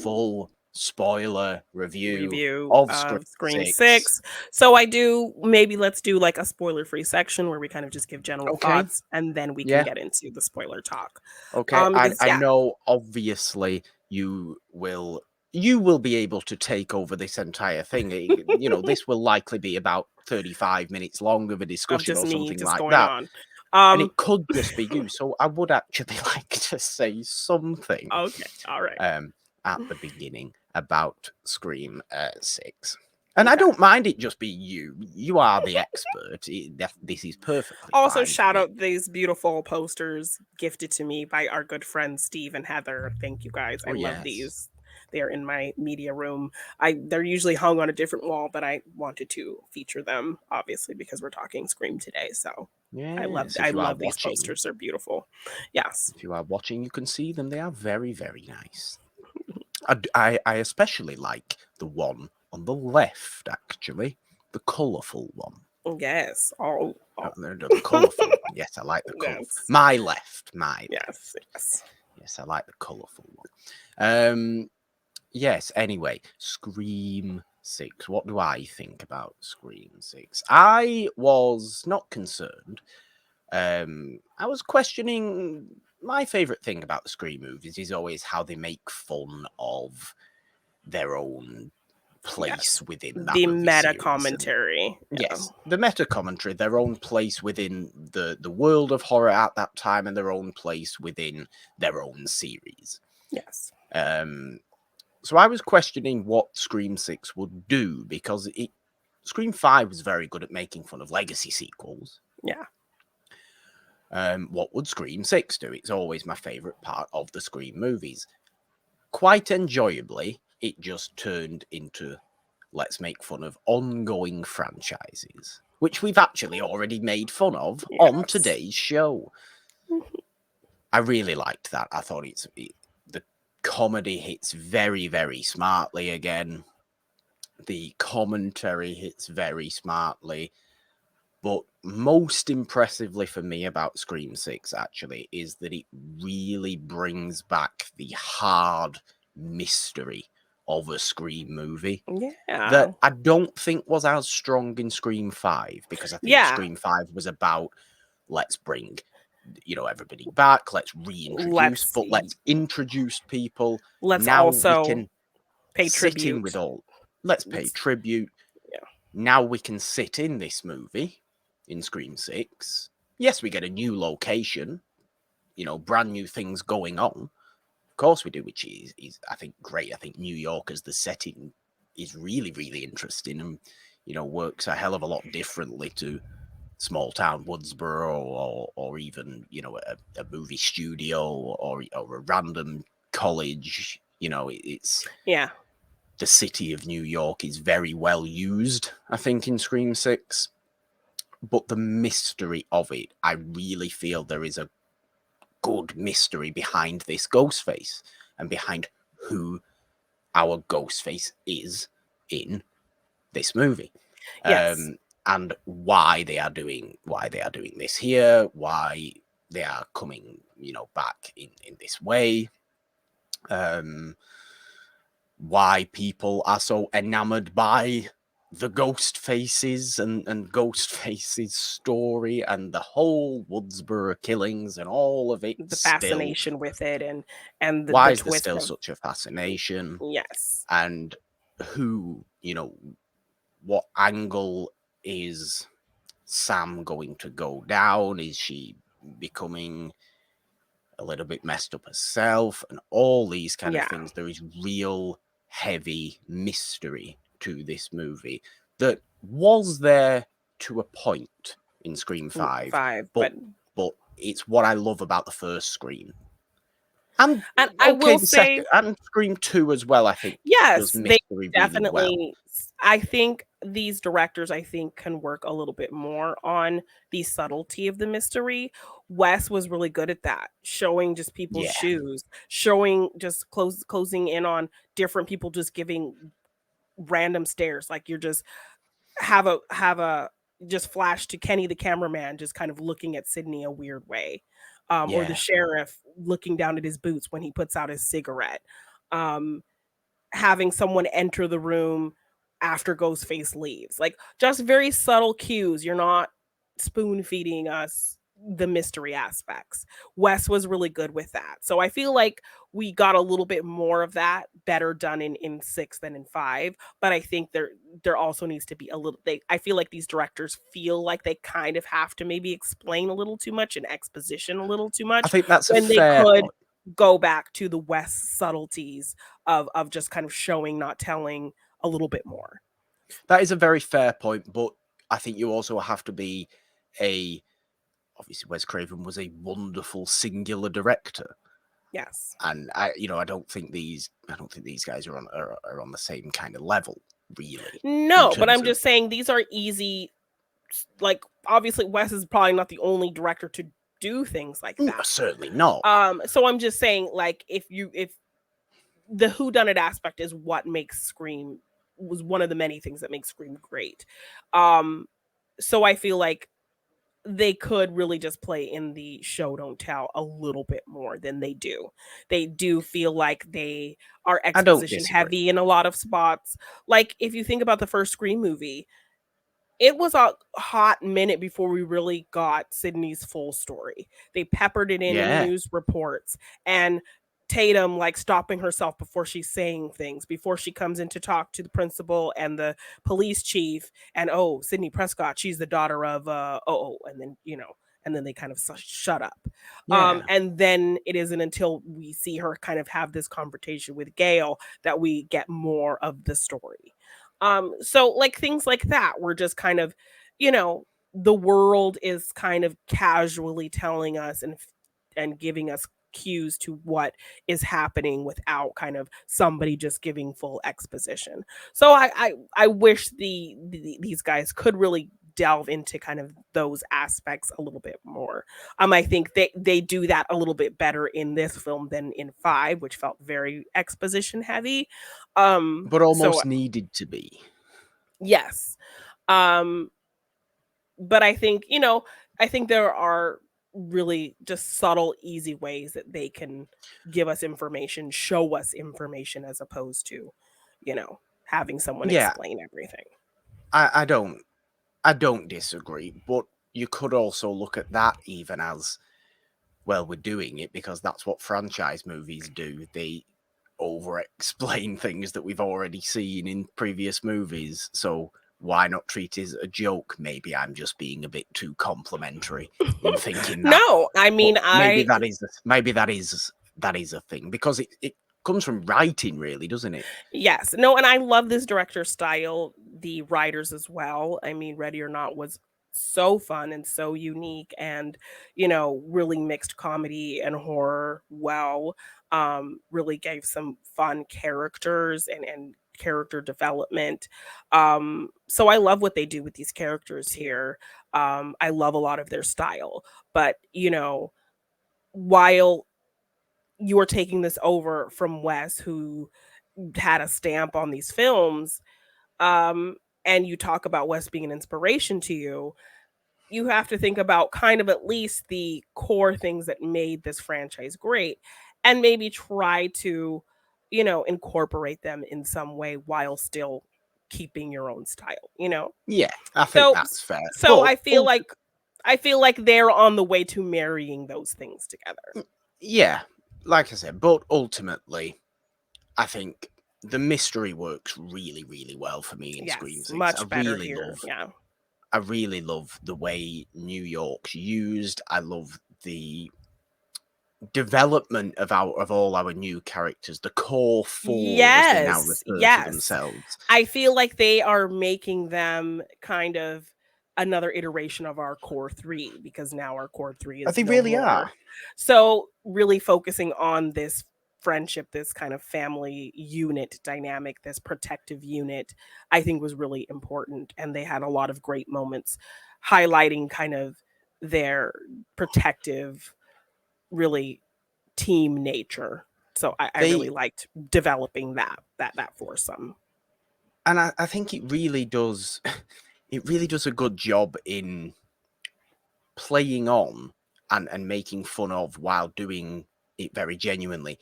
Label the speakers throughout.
Speaker 1: full spoiler review
Speaker 2: review
Speaker 1: of Scream
Speaker 2: of Scream
Speaker 1: 6.
Speaker 2: 6. So let's do like a spoiler-free section where we kind of just give general
Speaker 1: Okay.
Speaker 2: thoughts, and then we can
Speaker 1: Yeah.
Speaker 2: get into the spoiler talk.
Speaker 1: Okay.
Speaker 2: Because
Speaker 1: I know obviously you will be able to take over this entire thing. This will likely be about 35 minutes long of a
Speaker 2: of
Speaker 1: discussion
Speaker 2: just
Speaker 1: or
Speaker 2: me
Speaker 1: something
Speaker 2: just
Speaker 1: like
Speaker 2: going
Speaker 1: that.
Speaker 2: on.
Speaker 1: And
Speaker 2: Um,
Speaker 1: it could just be you. So I would actually like to say something
Speaker 2: okay, all right.
Speaker 1: at the beginning about Scream 6. And I
Speaker 2: Okay.
Speaker 1: don't mind it just be you. You are the expert. This is perfectly
Speaker 2: Also,
Speaker 1: fine for
Speaker 2: shout
Speaker 1: me.
Speaker 2: out these beautiful posters gifted to me by our good friends Steve and Heather. Thank you guys. I
Speaker 1: Oh,
Speaker 2: love
Speaker 1: yes.
Speaker 2: these. They are in my media room. They're usually hung on a different wall, but I wanted to feature them obviously because we're talking Scream today. So
Speaker 1: Yes,
Speaker 2: I
Speaker 1: if you are
Speaker 2: love these
Speaker 1: watching,
Speaker 2: posters. They're beautiful. Yes.
Speaker 1: you can see them. They are very, very nice. I especially like the one on the left, actually, the colourful one.
Speaker 2: Yes. Oh, oh.
Speaker 1: The colourful one. Yes, I like the colourful.
Speaker 2: Yes.
Speaker 1: My left, my left.
Speaker 2: Yes. Yes.
Speaker 1: Yes, I like the colourful one. Yes. Anyway, Scream 6. What do I think about Scream 6? I was not concerned. I was questioning. My favorite thing about the Scream movies is always how they make fun of their own place
Speaker 2: Yes.
Speaker 1: within that
Speaker 2: The
Speaker 1: movie
Speaker 2: meta
Speaker 1: series. And
Speaker 2: commentary. Yeah.
Speaker 1: yes, the meta commentary, their own place within the world of horror at that time, and their own place within their own series.
Speaker 2: Yes.
Speaker 1: So I was questioning what Scream 6 would do, because Scream 5 was very good at making fun of legacy sequels.
Speaker 2: Yeah.
Speaker 1: What would Scream 6 do? It's always my favourite part of the Scream movies. Quite enjoyably, it just turned into let's make fun of ongoing franchises, which we've actually already made fun of on
Speaker 2: Yes.
Speaker 1: today's show. I really liked that. I thought the comedy hits very, very smartly again. The commentary hits very smartly. But most impressively for me about Scream 6, actually, is that it really brings back the hard mystery of a Scream movie
Speaker 2: Yeah.
Speaker 1: that I don't think was as strong in Scream 5, because I think
Speaker 2: Yeah.
Speaker 1: Scream 5 was about let's bring everybody back, let's reintroduce,
Speaker 2: Let's
Speaker 1: but let's introduce people.
Speaker 2: let's
Speaker 1: Now we
Speaker 2: also
Speaker 1: can
Speaker 2: pay
Speaker 1: sit in
Speaker 2: tribute.
Speaker 1: with all. Let's pay
Speaker 2: Let's
Speaker 1: tribute.
Speaker 2: Yeah.
Speaker 1: Now we can sit in this movie in Scream 6. Yes, we get a new location, brand new things going on. Of course we do, which is I think great. I think New York as the setting is really, really interesting, and works a hell of a lot differently to small town Woodsboro, or even a movie studio, or a random college. It's
Speaker 2: Yeah.
Speaker 1: the city of New York is very well used, I think, in Scream 6. But the mystery of it, I really feel there is a good mystery behind this Ghostface, and behind who our Ghostface is in this movie.
Speaker 2: Yes.
Speaker 1: And why they are doing this here, why they are coming, back in this way. Why people are so enamored by the Ghost Faces and Ghost Faces story, and the whole Woodsboro killings and all of it
Speaker 2: The
Speaker 1: still.
Speaker 2: fascination with it, and
Speaker 1: Why
Speaker 2: the
Speaker 1: is there
Speaker 2: twist
Speaker 1: still
Speaker 2: of
Speaker 1: such a fascination?
Speaker 2: yes.
Speaker 1: And who, what angle is Sam going to go down? Is she becoming a little bit messed up herself? And all these kind of
Speaker 2: Yeah.
Speaker 1: things. There is real heavy mystery to this movie that was there to a point in Scream 5,
Speaker 2: 5,
Speaker 1: but it's what I love about the first Scream. And
Speaker 2: and I
Speaker 1: okay,
Speaker 2: will
Speaker 1: the
Speaker 2: say
Speaker 1: second and Scream 2 as well, I think, does
Speaker 2: yes, they
Speaker 1: mystery really well.
Speaker 2: definitely I think these directors, I think, can work a little bit more on the subtlety of the mystery. Wes was really good at that, showing just people's
Speaker 1: Yeah.
Speaker 2: shoes, showing just closing in on different people just giving random stares, like you're just have a just flash to Kenny the cameraman just kind of looking at Sydney a weird way. Or the
Speaker 1: Yeah.
Speaker 2: sheriff looking down at his boots when he puts out his cigarette. Um, having someone enter the room after Ghostface leaves. Like just very subtle cues. You're not spoon feeding us the mystery aspects. Wes was really good with that. So I feel like we got a little bit more of that better done in 6 than in 5, but I think there also needs to be a little I feel like these directors feel like they kind of have to maybe explain a little too much and exposition a little too
Speaker 1: I
Speaker 2: much
Speaker 1: think that's a
Speaker 2: when they
Speaker 1: fair
Speaker 2: could
Speaker 1: point.
Speaker 2: go back to the Wes subtleties of just kind of showing, not telling a little bit more.
Speaker 1: That is a very fair point, but I think you also have to be a obviously Wes Craven was a wonderful singular director.
Speaker 2: Yes.
Speaker 1: And I don't think these guys are on the same kind of level, really, in
Speaker 2: No, but
Speaker 1: terms
Speaker 2: I'm
Speaker 1: of
Speaker 2: just saying these are easy. Like obviously Wes is probably not the only director to do things like that.
Speaker 1: certainly not.
Speaker 2: So I'm just saying, like, if the whodunit aspect is what makes Scream, was one of the many things that makes Scream great. So I feel like they could really just play in the show don't tell a little bit more than they do. They do feel like they are
Speaker 1: I don't
Speaker 2: exposition
Speaker 1: disagree.
Speaker 2: heavy in a lot of spots. Like if you think about the first Scream movie, it was a hot minute before we really got Sydney's full story. They peppered it in
Speaker 1: Yeah.
Speaker 2: news reports, and Tatum like stopping herself before she's saying things, before she comes in to talk to the principal and the police chief, and oh, Sydney Prescott, she's the daughter of and then and then they kind of shut up.
Speaker 1: Yeah.
Speaker 2: And then it isn't until we see her kind of have this confrontation with Gail that we get more of the story. So like things like that were just kind of, you know, the world is kind of casually telling us and giving us cues to what is happening without kind of somebody just giving full exposition. So I wish these guys could really delve into kind of those aspects a little bit more. I think they do that a little bit better in this film than in 5, which felt very exposition heavy.
Speaker 1: But
Speaker 2: So
Speaker 1: almost needed to be.
Speaker 2: yes. Um, but I think there are really just subtle, easy ways that they can give us information, show us information, as opposed to, having someone
Speaker 1: Yeah,
Speaker 2: explain everything.
Speaker 1: I don't disagree, but you could also look at that even as, well, we're doing it because that's what franchise movies do. They over explain things that we've already seen in previous movies. So why not treat it as a joke? Maybe I'm just being a bit too complimentary in thinking that.
Speaker 2: No, I mean,
Speaker 1: But maybe that is a thing because it comes from writing, really, doesn't it?
Speaker 2: yes, no, and I love this director's style, the writers as well. I mean, Ready or Not was so fun and so unique, and really mixed comedy and horror well. Really gave some fun characters and character development. So I love what they do with these characters here. I love a lot of their style, but while you are taking this over from Wes, who had a stamp on these films, um, and you talk about Wes being an inspiration to you, you have to think about kind of at least the core things that made this franchise great, and maybe try to, incorporate them in some way while still keeping your own style.
Speaker 1: Yeah, I think
Speaker 2: So
Speaker 1: that's fair.
Speaker 2: so
Speaker 1: But
Speaker 2: I feel like they're on the way to marrying those things together.
Speaker 1: yeah, like I said, but ultimately, I think the mystery works really, really well for me in Scream
Speaker 2: Yes,
Speaker 1: 6.
Speaker 2: much better here. Yeah.
Speaker 1: I really love the way New York's used. I love the development of all our new characters, the core four as they now
Speaker 2: Yes,
Speaker 1: refer to
Speaker 2: yes.
Speaker 1: themselves.
Speaker 2: I feel like they are making them kind of another iteration of our core 3, because now our core 3 is
Speaker 1: They
Speaker 2: no
Speaker 1: really
Speaker 2: more.
Speaker 1: are.
Speaker 2: So, really focusing on this friendship, this kind of family unit dynamic, this protective unit, I think was really important, and they had a lot of great moments highlighting kind of their protective, really team nature. So I really
Speaker 1: They
Speaker 2: liked developing that foursome.
Speaker 1: and I think it really does it really does a good job in playing on and making fun of while doing it very genuinely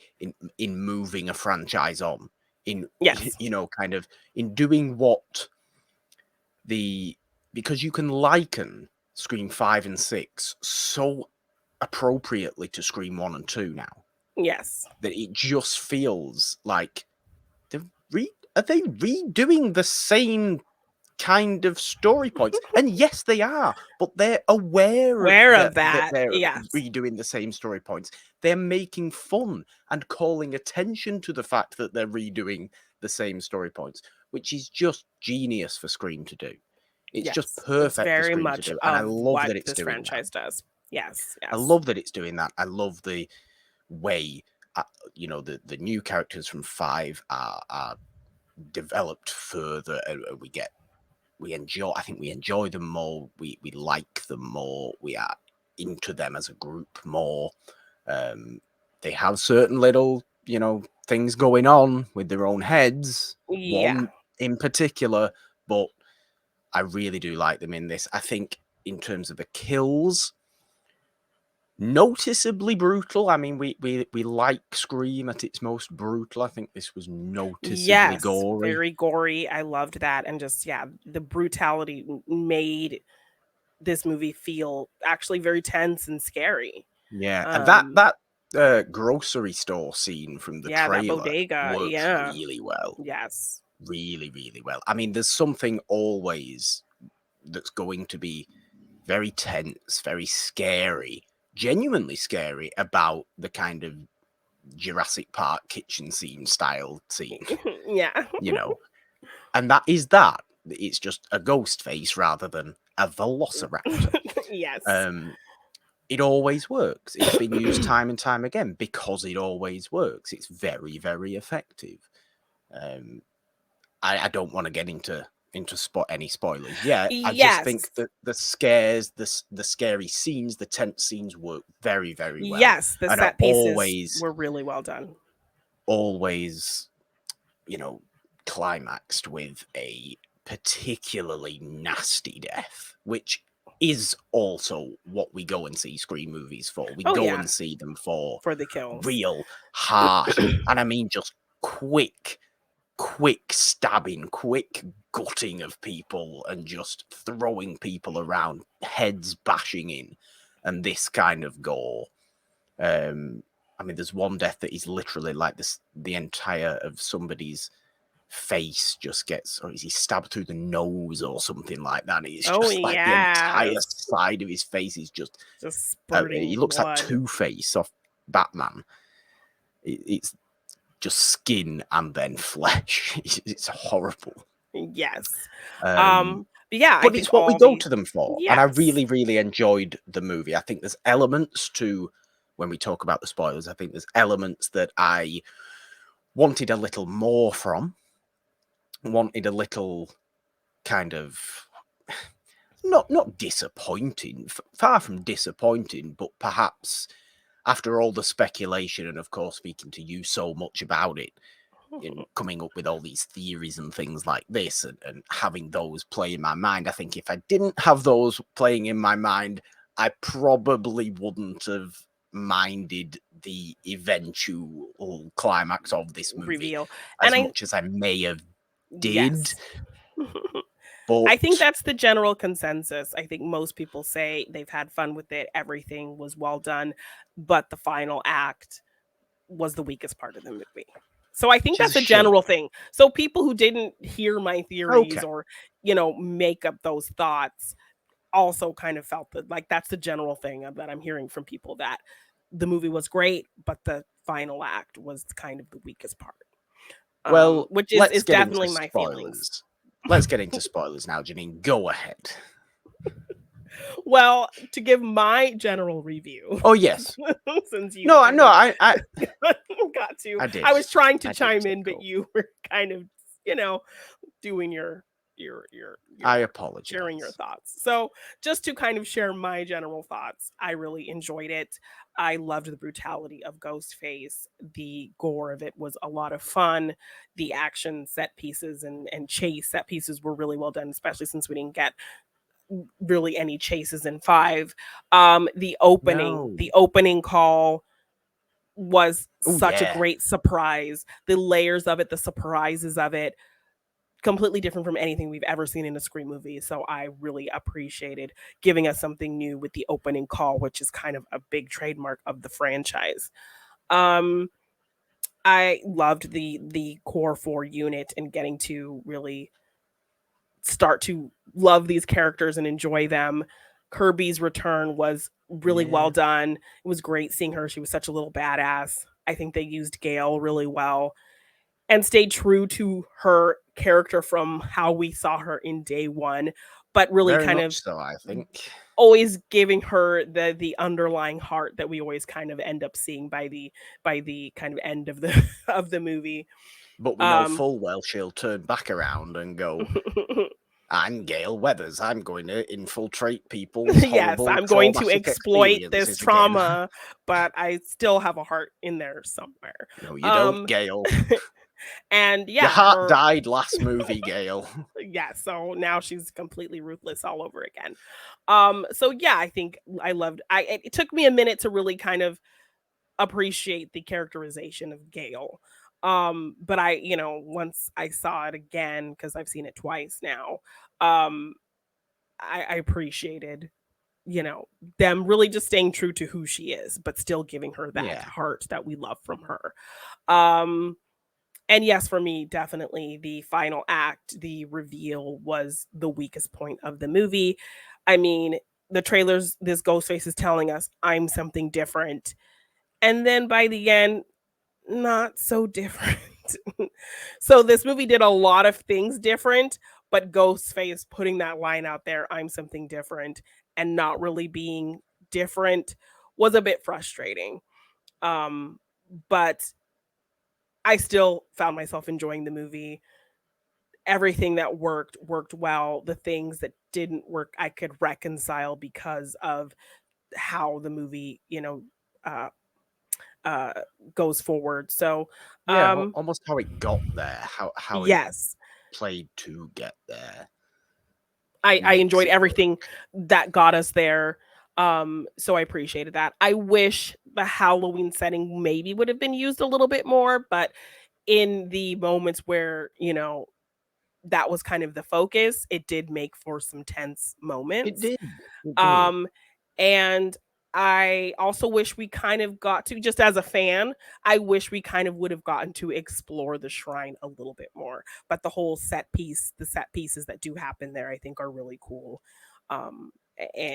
Speaker 1: in moving a franchise on in
Speaker 2: Yes.
Speaker 1: kind of in doing what because you can liken Scream 5 and 6 so appropriately to Scream 1 and 2 now
Speaker 2: Yes.
Speaker 1: that it just feels like are they redoing the same kind of story points? And yes, they are, but they're aware
Speaker 2: of that.
Speaker 1: they're
Speaker 2: Yes.
Speaker 1: redoing the same story points. They're making fun and calling attention to the fact that they're redoing the same story points, which is just genius for Scream to do. It's just
Speaker 2: Yes. It's
Speaker 1: perfect for
Speaker 2: very
Speaker 1: Scream to
Speaker 2: much
Speaker 1: do, and I
Speaker 2: of
Speaker 1: love
Speaker 2: what
Speaker 1: that it's
Speaker 2: this
Speaker 1: doing that.
Speaker 2: franchise does. Yes.
Speaker 1: I love that it's doing that. I love the way the new characters from 5 are developed further, and we enjoy them more. We like them more. We are into them as a group more. They have certain little things going on with their own heads.
Speaker 2: Yeah.
Speaker 1: One in particular, but I really do like them in this. I think in terms of the kills, noticeably brutal. I mean, we like Scream at its most brutal. I think this was noticeably gory.
Speaker 2: Very gory. I loved that, and just the brutality made this movie feel actually very tense and scary.
Speaker 1: Yeah, and that grocery store scene from the
Speaker 2: that
Speaker 1: trailer
Speaker 2: bodega,
Speaker 1: works really well.
Speaker 2: Yes.
Speaker 1: Really, really well. I mean, there's something always that's going to be very tense, very scary, genuinely scary about the kind of Jurassic Park kitchen scene style scene,
Speaker 2: Yeah.
Speaker 1: and that is that. It's just a ghost face rather than a velociraptor.
Speaker 2: Yes.
Speaker 1: It always works. It's been used time and time again because it always works. It's very, very effective. I don't want to get into any spoilers yet. I just think that the scares, the scary scenes, the tense scenes work very, very well.
Speaker 2: Yes, the
Speaker 1: and
Speaker 2: set pieces were really well done.
Speaker 1: Always, climaxed with a particularly nasty death, which is also what we go and see Scream movies for. We go and see them for
Speaker 2: the kills.
Speaker 1: Real harsh, and I mean just quick stabbing, quick gutting of people, and just throwing people around, heads bashing in, and this kind of gore. I mean, there's one death that is literally like this: the entire of somebody's face just gets, or is he stabbed through the nose or something like that? It's just like the entire side of his face is just
Speaker 2: spurting
Speaker 1: he looks
Speaker 2: blood.
Speaker 1: like Two-Face off Batman. It's just skin and then flesh. It's horrible.
Speaker 2: Yes.
Speaker 1: But it's what we go to them for. And I really, really enjoyed the movie. I think there's elements to, when we talk about the spoilers, I think there's elements that I wanted a little more from. Wanted a little kind of not disappointing, far from disappointing, but perhaps after all the speculation and of course speaking to you so much about it, coming up with all these theories and things like this, and having those play in my mind, I think if I didn't have those playing in my mind, I probably wouldn't have minded the eventual climax of this movie
Speaker 2: reveal
Speaker 1: as much as I may have did.
Speaker 2: Yes.
Speaker 1: But
Speaker 2: I think that's the general consensus. I think most people say they've had fun with it. Everything was well done, but the final act was the weakest part of the movie. So I think that's a general thing. So people who didn't hear my theories or, make up those thoughts also kind of felt that, like, that's the general thing that I'm hearing from people, that the movie was great, but the final act was kind of the weakest part.
Speaker 1: Well,
Speaker 2: which is definitely my feelings.
Speaker 1: Let's get into spoilers now, Janine. Go ahead.
Speaker 2: Well, to give my general review.
Speaker 1: Oh yes.
Speaker 2: Since you
Speaker 1: I
Speaker 2: got to.
Speaker 1: I did.
Speaker 2: I was trying to chime in, but you were kind of, doing your
Speaker 1: I apologize.
Speaker 2: Sharing your thoughts. So just to kind of share my general thoughts, I really enjoyed it. I loved the brutality of Ghostface. The gore of it was a lot of fun. The action set pieces and chase set pieces were really well done, especially since we didn't get really any chases in 5. The opening call was
Speaker 1: Oh
Speaker 2: such a
Speaker 1: yeah.
Speaker 2: great surprise. The layers of it, the surprises of it, completely different from anything we've ever seen in a Scream movie. So I really appreciated giving us something new with the opening call, which is kind of a big trademark of the franchise. Um, I loved the core 4 unit and getting to really start to love these characters and enjoy them. Kirby's return was really well
Speaker 1: Yeah.
Speaker 2: done. It was great seeing her. She was such a little badass. I think they used Gail really well and stayed true to her character from how we saw her in day one, but really
Speaker 1: Very
Speaker 2: kind
Speaker 1: much
Speaker 2: of
Speaker 1: so, I think.
Speaker 2: always giving her the underlying heart that we always kind of end up seeing by the kind of end of the of the movie.
Speaker 1: But we know
Speaker 2: Um
Speaker 1: full well she'll turn back around and go, I'm Gail Weathers. I'm going to infiltrate people's
Speaker 2: yes,
Speaker 1: horrible
Speaker 2: I'm going to
Speaker 1: traumatic
Speaker 2: exploit this
Speaker 1: experiences again.
Speaker 2: trauma, but I still have a heart in there somewhere.
Speaker 1: No, you don't,
Speaker 2: Um
Speaker 1: Gail.
Speaker 2: and
Speaker 1: Your
Speaker 2: yeah,
Speaker 1: heart
Speaker 2: her
Speaker 1: died last movie, Gail.
Speaker 2: yeah, so now she's completely ruthless all over again. So yeah, I think I loved it took me a minute to really kind of appreciate the characterization of Gale. But I, once I saw it again, because I've seen it twice now, um, I appreciated, them really just staying true to who she is, but still giving her that
Speaker 1: Yeah.
Speaker 2: heart that we love from her. Um, and yes, for me, definitely the final act, the reveal was the weakest point of the movie. I mean, the trailers, this Ghostface is telling us I'm something different. And then by the end, not so different. So this movie did a lot of things different, but Ghostface putting that line out there, I'm something different, and not really being different was a bit frustrating. Um, but I still found myself enjoying the movie. Everything that worked well. The things that didn't work, I could reconcile because of how the movie, uh, uh, goes forward. So,
Speaker 1: Yeah,
Speaker 2: um,
Speaker 1: almost how it got there, how it
Speaker 2: yes,
Speaker 1: played to get there
Speaker 2: I
Speaker 1: makes
Speaker 2: enjoyed
Speaker 1: it work.
Speaker 2: everything that got us there. So I appreciated that. I wish the Halloween setting maybe would have been used a little bit more, but in the moments where, that was kind of the focus, it did make for some tense
Speaker 1: It
Speaker 2: moments.
Speaker 1: did. It did.
Speaker 2: Um, and I also wish we kind of got to, just as a fan, I wish we kind of would have gotten to explore the shrine a little bit more. But the set pieces that do happen there, I think are really cool. Um,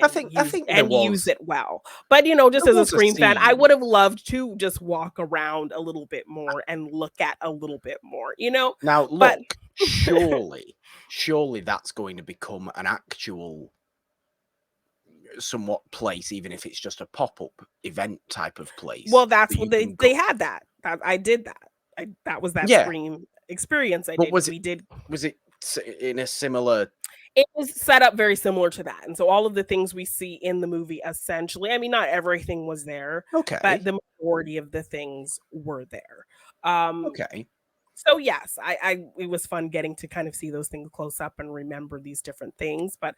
Speaker 1: I
Speaker 2: and
Speaker 1: think I
Speaker 2: use
Speaker 1: think
Speaker 2: and use
Speaker 1: there
Speaker 2: it well. But just as a
Speaker 1: was a
Speaker 2: Scream fan, I
Speaker 1: scene.
Speaker 2: would have loved to just walk around a little bit more and look at a little bit more.
Speaker 1: Now
Speaker 2: But
Speaker 1: look, surely that's going to become an actual somewhat place, even if it's just a pop-up event type of place
Speaker 2: well, that's
Speaker 1: that
Speaker 2: what
Speaker 1: you
Speaker 2: they
Speaker 1: can
Speaker 2: they
Speaker 1: go.
Speaker 2: had that. I did that. That was that
Speaker 1: Yeah,
Speaker 2: Scream experience I
Speaker 1: but
Speaker 2: did. We did
Speaker 1: was it in a similar?
Speaker 2: it was set up very similar to that. And so all of the things we see in the movie essentially, I mean, not everything was there, but
Speaker 1: Okay,
Speaker 2: the majority of the things were there. Um,
Speaker 1: okay,
Speaker 2: so yes, I it was fun getting to kind of see those things close up and remember these different things. But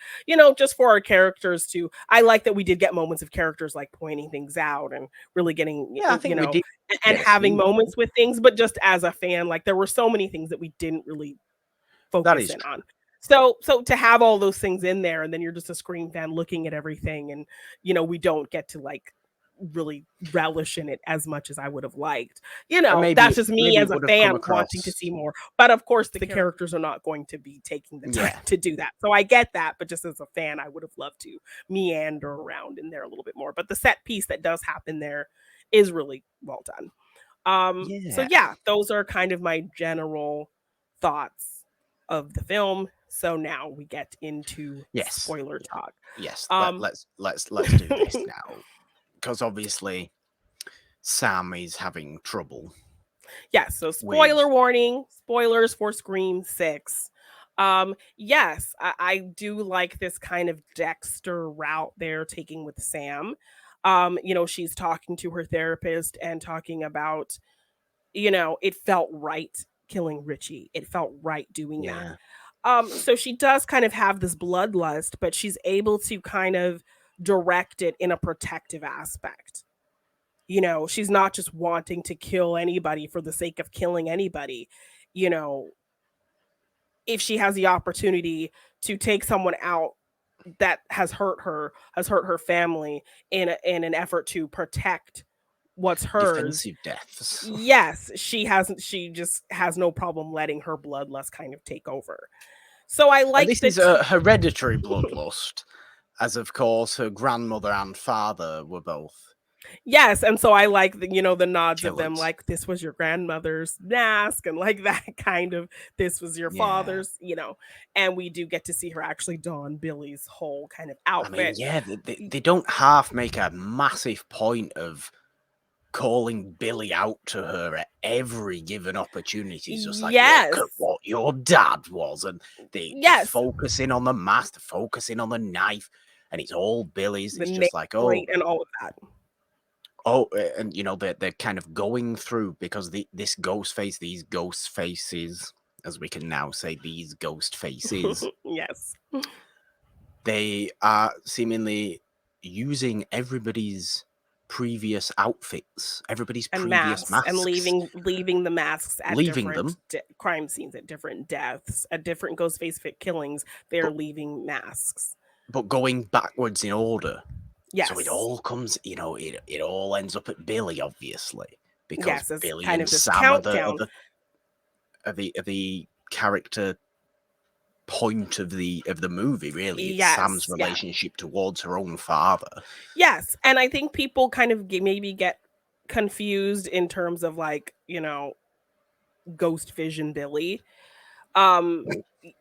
Speaker 2: just for our characters to, I like that we did get moments of characters like pointing things out and really getting,
Speaker 1: yeah, I think we did
Speaker 2: and
Speaker 1: get a
Speaker 2: having
Speaker 1: few.
Speaker 2: moments with things. But just as a fan, like there were so many things that we didn't really
Speaker 1: That
Speaker 2: focus
Speaker 1: is
Speaker 2: in
Speaker 1: true.
Speaker 2: on. So to have all those things in there, and then you're just a Scream fan looking at everything, and we don't get to like really relish in it as much as I would have liked.
Speaker 1: And
Speaker 2: That's just me
Speaker 1: maybe
Speaker 2: as
Speaker 1: it
Speaker 2: a
Speaker 1: would have come
Speaker 2: fan wanting to
Speaker 1: across.
Speaker 2: see more. But of course, the characters are not going to be taking the time
Speaker 1: Yeah,
Speaker 2: to do that. So I get that, but just as a fan, I would have loved to meander around in there a little bit more. But the set piece that does happen there is really well done. So
Speaker 1: yeah,
Speaker 2: yeah, those are kind of my general thoughts of the film. So now we get into
Speaker 1: yes,
Speaker 2: spoiler talk.
Speaker 1: yes.
Speaker 2: Um
Speaker 1: Let's do this now, because obviously Sam is having trouble
Speaker 2: yeah, so
Speaker 1: with.
Speaker 2: spoiler warning, spoilers for Scream 6. Yes, I do like this kind of Dexter route they're taking with Sam. She's talking to her therapist and talking about, it felt right killing Richie. It felt right doing that.
Speaker 1: Yeah,
Speaker 2: So she does kind of have this bloodlust, but she's able to kind of direct it in a protective aspect. You know, she's not just wanting to kill anybody for the sake of killing anybody. You know, if she has the opportunity to take someone out that has hurt her family in an effort to protect what's hers.
Speaker 1: Defensive deaths.
Speaker 2: Yes, she just has no problem letting her bloodlust kind of take over. So I
Speaker 1: And
Speaker 2: like
Speaker 1: this
Speaker 2: that
Speaker 1: is a hereditary bloodlust, as of course her grandmother and father were both
Speaker 2: yes, and so I like the, you know, the nods of them,
Speaker 1: killers.
Speaker 2: like this was your grandmother's mask and like that kind of, this was your
Speaker 1: Yeah.
Speaker 2: father's, you know. And we do get to see her actually don Billy's whole kind of
Speaker 1: I mean,
Speaker 2: outfit.
Speaker 1: yeah, they don't half make a massive point of calling Billy out to her at every given opportunity. It's just like, look
Speaker 2: Yes.
Speaker 1: at what your dad was. And they're
Speaker 2: Yes.
Speaker 1: focusing on the mask, they're focusing on the knife, and it's all Billy's.
Speaker 2: The
Speaker 1: It's just like, oh,
Speaker 2: nameplate and all of that.
Speaker 1: oh, and you know, they're kind of going through because this ghost face, these ghost faces, as we can now say, these ghost faces,
Speaker 2: Yes.
Speaker 1: they are seemingly using everybody's previous outfits, everybody's
Speaker 2: And
Speaker 1: previous
Speaker 2: masks, and
Speaker 1: masks,
Speaker 2: leaving the masks at
Speaker 1: leaving
Speaker 2: different
Speaker 1: them,
Speaker 2: crime scenes, at different deaths, at different Ghostface fit killings. They're
Speaker 1: but
Speaker 2: leaving masks.
Speaker 1: but going backwards in order.
Speaker 2: Yes.
Speaker 1: So it all comes, you know, it all ends up at Billy, obviously, because
Speaker 2: yes, it's
Speaker 1: Billy
Speaker 2: kind
Speaker 1: and
Speaker 2: of this
Speaker 1: Sam are
Speaker 2: countdown.
Speaker 1: the character point of the movie. Really, it's
Speaker 2: Yes,
Speaker 1: Sam's
Speaker 2: yeah.
Speaker 1: relationship towards her own father.
Speaker 2: Yes, and I think people kind of maybe get confused in terms of, like, you know, Ghost Vision Billy.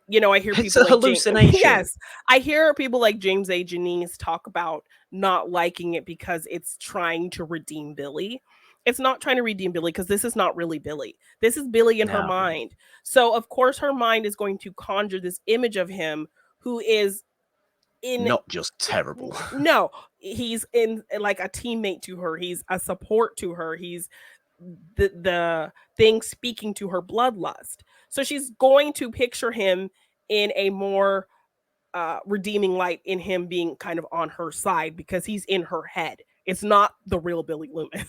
Speaker 2: You know, I hear
Speaker 1: It's
Speaker 2: people
Speaker 1: a
Speaker 2: like
Speaker 1: hallucination.
Speaker 2: yes, I hear people like James A. Janice talk about not liking it because it's trying to redeem Billy. It's not trying to redeem Billy because this is not really Billy. This is Billy in her
Speaker 1: No.
Speaker 2: mind. So of course her mind is going to conjure this image of him who is in
Speaker 1: Not just terrible.
Speaker 2: no, he's in like a teammate to her. He's a support to her. He's the thing speaking to her bloodlust. So she's going to picture him in a more redeeming light, in him being kind of on her side because he's in her head. It's not the real Billy Loomis.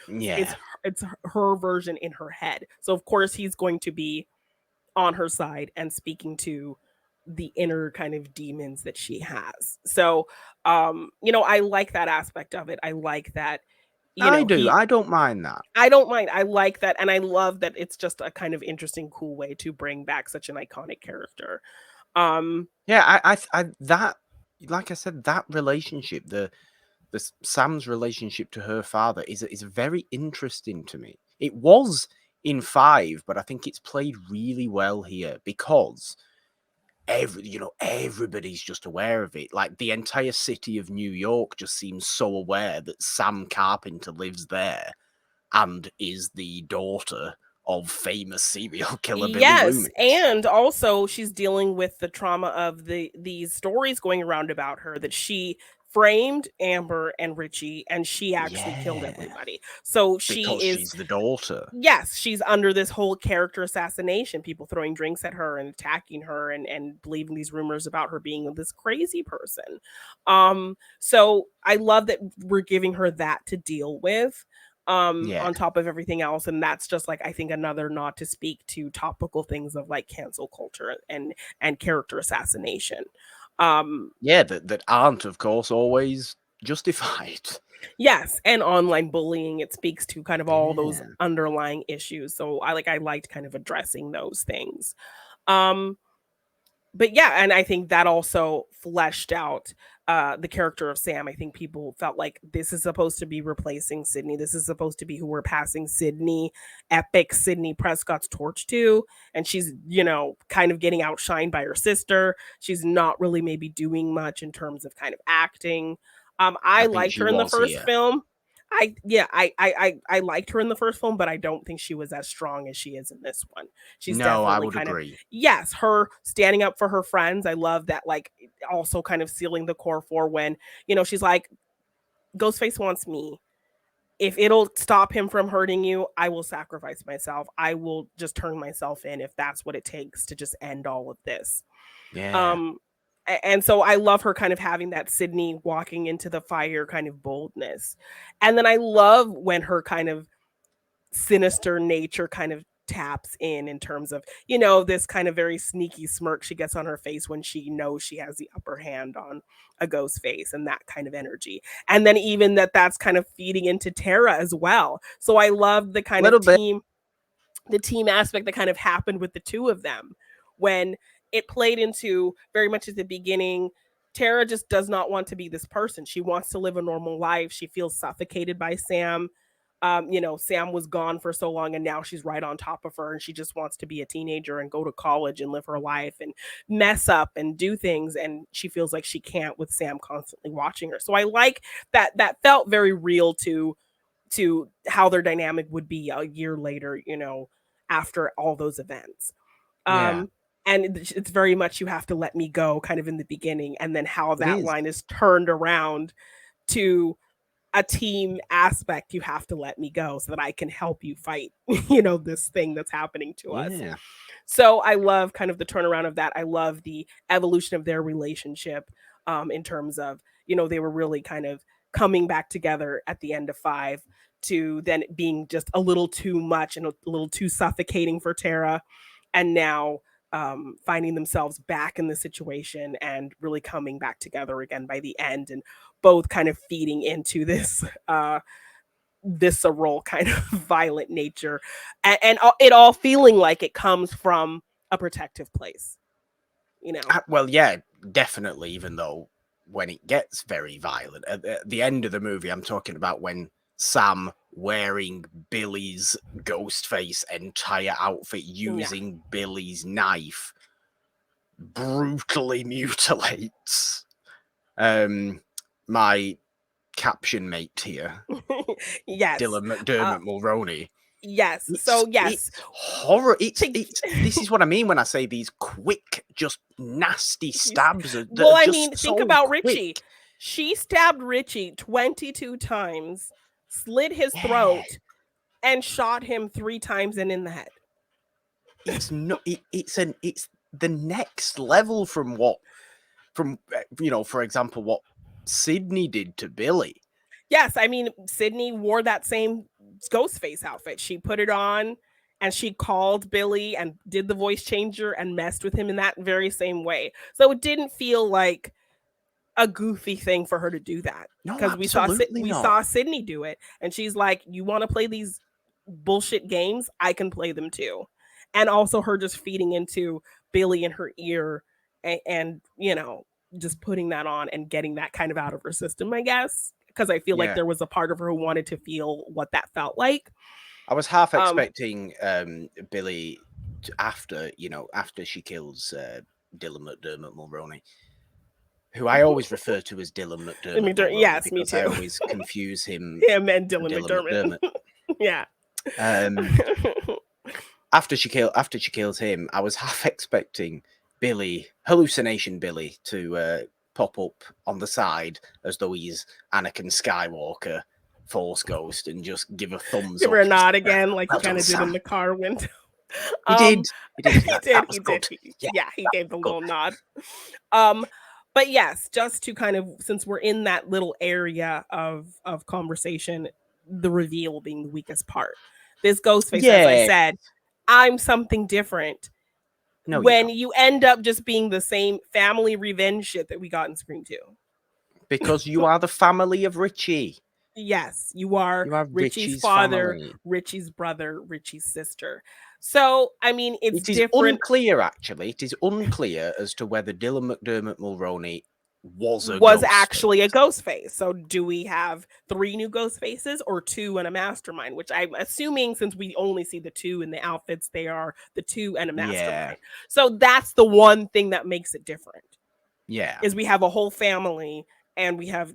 Speaker 1: Yeah.
Speaker 2: It's her version in her head. So of course he's going to be on her side and speaking to the inner kind of demons that she has. So you know, I like that aspect of it. I like that, you know,
Speaker 1: I don't mind that.
Speaker 2: I don't mind. I like that, and I love that it's just a kind of interesting, cool way to bring back such an iconic character.
Speaker 1: Yeah, I that, like I said, that relationship, the Sam's relationship to her father is very interesting to me. It was in 5, but I think it's played really well here because everybody's just aware of it. Like the entire city of New York just seems so aware that Sam Carpenter lives there and is the daughter of famous serial killer Billy
Speaker 2: Yes,
Speaker 1: Loomis.
Speaker 2: and also she's dealing with the trauma of these stories going around about her that she framed Amber and Richie, and she actually killed
Speaker 1: Yeah.
Speaker 2: everybody. So
Speaker 1: Because
Speaker 2: she's
Speaker 1: she's the daughter.
Speaker 2: yes, she's under this whole character assassination, people throwing drinks at her and attacking her and believing these rumors about her being this crazy person. So I love that we're giving her that to deal with
Speaker 1: Yeah.
Speaker 2: on top of everything else. And that's just like, I think, another nod to speak to topical things of like cancel culture and character assassination.
Speaker 1: Yeah, that aren't, of course, always justified.
Speaker 2: Yes, and online bullying, it speaks to kind of all those
Speaker 1: Yeah.
Speaker 2: underlying issues. So I liked kind of addressing those things. Um but yeah, and I think that also fleshed out the character of Sam. I think people felt like this is supposed to be replacing Sydney. This is supposed to be who we're passing Sydney, epic Sydney Prescott's torch to. And she's, you know, kind of getting outshined by her sister. She's not really maybe doing much in terms of kind of acting. I
Speaker 1: I think
Speaker 2: liked
Speaker 1: she
Speaker 2: her in the
Speaker 1: was
Speaker 2: first
Speaker 1: here.
Speaker 2: film. I liked her in the first film, but I don't think she was as strong as she is in this one. She's
Speaker 1: No, I
Speaker 2: definitely
Speaker 1: would
Speaker 2: kind of,
Speaker 1: agree.
Speaker 2: yes, her standing up for her friends. I love that, like, also kind of sealing the core for when, you know, she's like, Ghostface wants me. If it'll stop him from hurting you, I will sacrifice myself. I will just turn myself in if that's what it takes to just end all of this.
Speaker 1: Yeah.
Speaker 2: Um And so I love her kind of having that Sydney walking into the fire kind of boldness. And then I love when her kind of sinister nature kind of taps in terms of, this kind of very sneaky smirk she gets on her face when she knows she has the upper hand on a ghost face, and that kind of energy. And then even that's kind of feeding into Tara as well. So I love the kind of
Speaker 1: Little bit.
Speaker 2: team aspect that kind of happened with the two of them when it played into very much at the beginning. Tara just does not want to be this person. She wants to live a normal life. She feels suffocated by Sam. Sam was gone for so long and now she's right on top of her, and she just wants to be a teenager and go to college and live her life and mess up and do things, and she feels like she can't with Sam constantly watching her. So I like that felt very real to how their dynamic would be a year later, after all those events.
Speaker 1: Yeah.
Speaker 2: And it's very much, you have to let me go kind of in the beginning, and then how that
Speaker 1: is.
Speaker 2: line is turned around to a team aspect. You have to let me go so that I can help you fight, this thing that's happening to us.
Speaker 1: Yeah.
Speaker 2: So I love kind of the turnaround of that. I love the evolution of their relationship, in terms of, they were really kind of coming back together at the end of 5 to then being just a little too much and a little too suffocating for Tara. And now finding themselves back in the situation and really coming back together again by the end, and both kind of feeding into this visceral kind of violent nature, and it all feeling like it comes from a protective place.
Speaker 1: Well, yeah, definitely. Even though when it gets very violent at the end of the movie, I'm talking about when Sam, wearing Billy's Ghostface entire outfit, using Billy's knife, brutally mutilates my caption mate here,
Speaker 2: Yes.
Speaker 1: Dylan McDermott Mulroney.
Speaker 2: Yes. So yes,
Speaker 1: it's horror. It's this is what I mean when I say these quick, just nasty stabs.
Speaker 2: Well, I mean, think about Richie. She stabbed Richie 22 times, slit his throat, and shot him 3 times and in the head.
Speaker 1: It's not. It's the next level from for example, what Sydney did to Billy.
Speaker 2: Yes, I mean, Sydney wore that same Ghostface outfit. She put it on and she called Billy and did the voice changer and messed with him in that very same way. So it didn't feel like a goofy thing for her to do that, because we saw Sydney do it, and she's like, you want to play these bullshit games? I can play them too. And also her just feeding into Billy in her ear and just putting that on and getting that kind of out of her system, I guess, because I feel like there was a part of her who wanted to feel what that felt like.
Speaker 1: I was half expecting Billy after she kills Dylan McDermott Mulroney, who I always refer to as Dylan McDermott Mulroney.
Speaker 2: Yes, me too.
Speaker 1: I always confuse him
Speaker 2: and Dylan McDermott. Yeah.
Speaker 1: After she kills him, I was half expecting hallucination Billy to pop up on the side as though he's Anakin Skywalker, Force Ghost, and just give a thumbs
Speaker 2: give
Speaker 1: up.
Speaker 2: her a nod again, like he kind of did in the car window.
Speaker 1: He did.
Speaker 2: He did. He gave the little nod. But yes, just to kind of, since we're in that little area of conversation, the reveal being the weakest part. This Ghostface, as I said, I'm something different. No, when you end up just being the same family revenge shit that we got in Scream 2.
Speaker 1: Because you are the family of Richie.
Speaker 2: Yes, you are Richie's father, family. Richie's brother, Richie's sister. So, I mean, it is
Speaker 1: unclear, actually. It is unclear as to whether Dylan McDermott Mulroney was
Speaker 2: actually a Ghostface. So do we have 3 new Ghostfaces or 2 and a mastermind? Which I'm assuming, since we only see the 2 in the outfits, they are the 2 and a mastermind. Yeah. So that's the one thing that makes it different.
Speaker 1: Yeah.
Speaker 2: Is we have a whole family and we have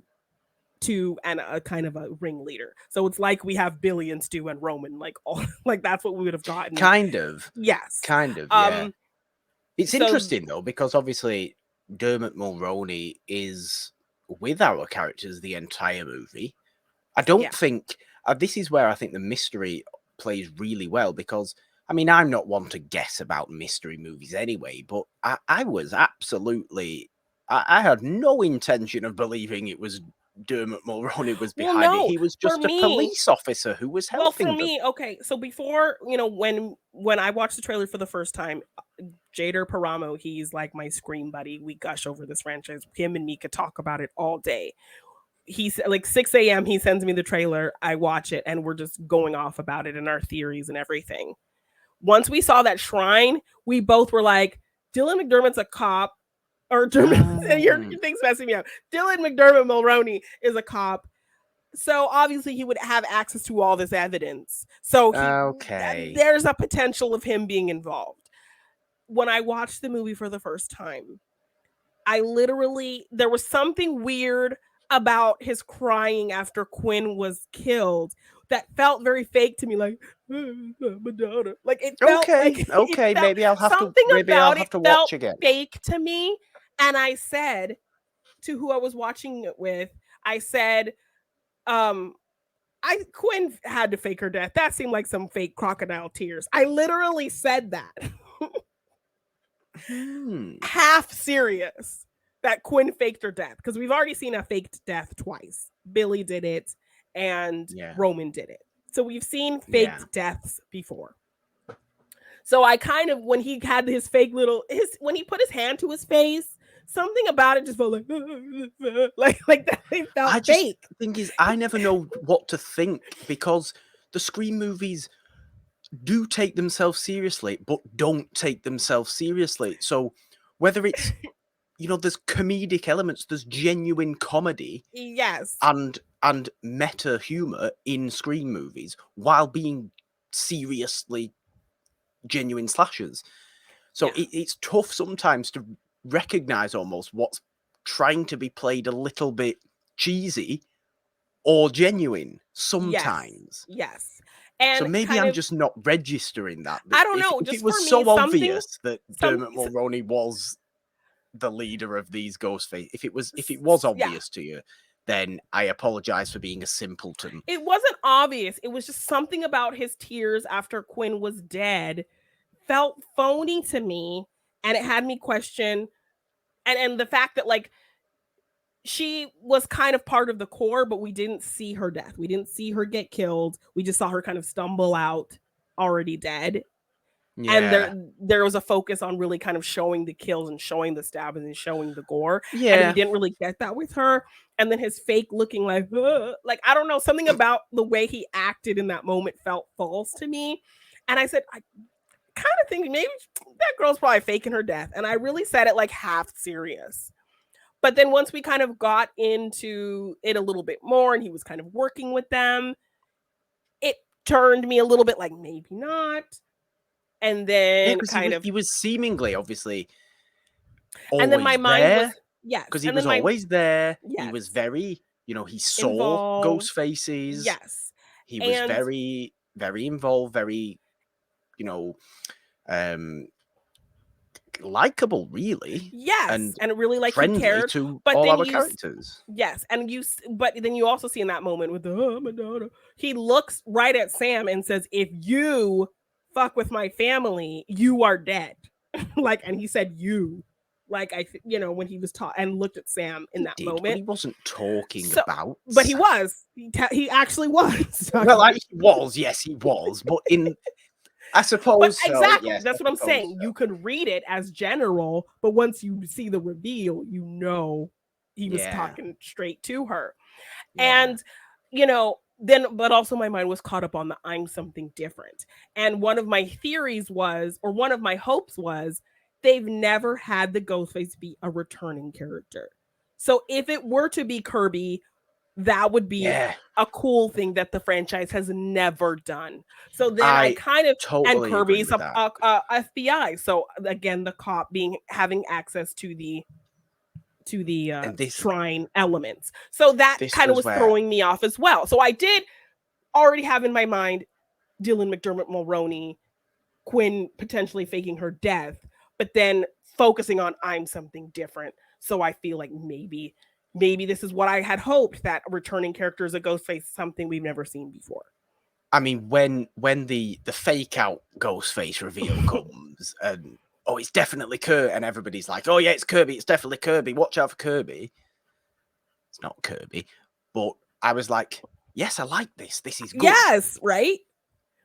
Speaker 2: 2 and a kind of a ringleader. So it's like we have Billy and Stu and Roman, like that's what we would have gotten.
Speaker 1: Kind of.
Speaker 2: Yes.
Speaker 1: Kind of, yeah. It's interesting though, because obviously Dermot Mulroney is with our characters the entire movie. I don't think this is where I think the mystery plays really well, because I mean, I'm not one to guess about mystery movies anyway, but I was absolutely I had no intention of believing it was Dermot Mulroney was
Speaker 2: Well,
Speaker 1: behind it.
Speaker 2: no,
Speaker 1: He was
Speaker 2: for
Speaker 1: just a
Speaker 2: me,
Speaker 1: police officer who was
Speaker 2: well, for
Speaker 1: helping them.
Speaker 2: me, okay. So before, when I watched the trailer for the first time, Jader Paramo, he's like my scream buddy. We gush over this franchise. Him and me could talk about it all day. He's like 6 a.m. He sends me the trailer. I watch it, and we're just going off about it and our theories and everything. Once we saw that shrine, we both were like, Dylan McDermott's a cop, or your thing's messing me up. Dylan McDermott Mulroney is a cop. So obviously he would have access to all this evidence. So there's a potential of him being involved. When I watched the movie for the first time, there was something weird about his crying after Quinn was killed that felt very fake to me, like Madonna. Like it felt
Speaker 1: okay. Maybe I'll have to watch again.
Speaker 2: Fake to me, and I said to who I was watching it with, I said, Quinn had to fake her death. That seemed like some fake crocodile tears. I literally said that. Half serious that Quinn faked her death, because we've already seen a faked death twice. Billy did it and Roman did it. So we've seen faked deaths before. So I kind of, when he had his fake when he put his hand to his face, something about it just felt like that. It felt fake.
Speaker 1: The thing is, I never know what to think, because the Scream movies do take themselves seriously, but don't take themselves seriously. So whether it's, there's comedic elements, there's genuine comedy,
Speaker 2: yes,
Speaker 1: and meta humor in Scream movies, while being seriously genuine slashers. So it's tough sometimes to recognize almost what's trying to be played a little bit cheesy or genuine sometimes.
Speaker 2: Yes. And
Speaker 1: so maybe I'm just not registering that.
Speaker 2: I don't know.
Speaker 1: If it was so obvious that Dermot Mulroney was the leader of these Ghostface, if it was obvious to you, then I apologize for being a simpleton.
Speaker 2: It wasn't obvious. It was just something about his tears after Quinn was dead felt phony to me, and it had me question, and the fact that like she was kind of part of the core, but we didn't see her death. We didn't see her get killed. We just saw her kind of stumble out already dead. Yeah. And there was a focus on really kind of showing the kills and showing the stabbing and showing the gore. Yeah. And we didn't really get that with her. And then his fake looking like I don't know, something about the way he acted in that moment felt false to me. And I said, I kind of think maybe that girl's probably faking her death. And I really said it like half serious. But then once we kind of got into it a little bit more and he was kind of working with them, it turned me a little bit like maybe not. And then
Speaker 1: he was seemingly, obviously,
Speaker 2: and then my mind was,
Speaker 1: because he was always there.
Speaker 2: Yes.
Speaker 1: He was very, he saw involved. Ghost faces.
Speaker 2: Yes.
Speaker 1: He was very, very involved, very, likable, really.
Speaker 2: Yes, and really like
Speaker 1: friendly
Speaker 2: he cared
Speaker 1: to
Speaker 2: but
Speaker 1: all our characters.
Speaker 2: Yes, but then you also see in that moment with the Madonna, he looks right at Sam and says, "If you fuck with my family, you are dead." And he said, "You." When he was taught and looked at Sam in that moment,
Speaker 1: but he wasn't talking about.
Speaker 2: But he was. He actually was.
Speaker 1: Well, he was. Yes, he was. But I suppose
Speaker 2: so, exactly.
Speaker 1: Yes,
Speaker 2: that's what I'm saying. So. You could read it as general, but once you see the reveal, he was talking straight to her. Yeah. And but also my mind was caught up on the I'm something different. And one of my theories was, or one of my hopes was, they've never had the Ghostface be a returning character. So if it were to be Kirby, that would be a cool thing that the franchise has never done. So then I kind of
Speaker 1: totally,
Speaker 2: and Kirby's a FBI. So again, the cop having access to the shrine elements. So that kind of was throwing me off as well. So I did already have in my mind Dylan McDermott Mulroney, Quinn potentially faking her death, but then focusing on I'm something different. So I feel like maybe this is what I had hoped, that returning character is a Ghostface, something we've never seen before.
Speaker 1: I mean, when the fake out Ghostface reveal comes, and oh, it's definitely Kirby. And everybody's like, oh, yeah, it's Kirby. It's definitely Kirby. Watch out for Kirby. It's not Kirby. But I was like, yes, I like this. This is good.
Speaker 2: Yes, right?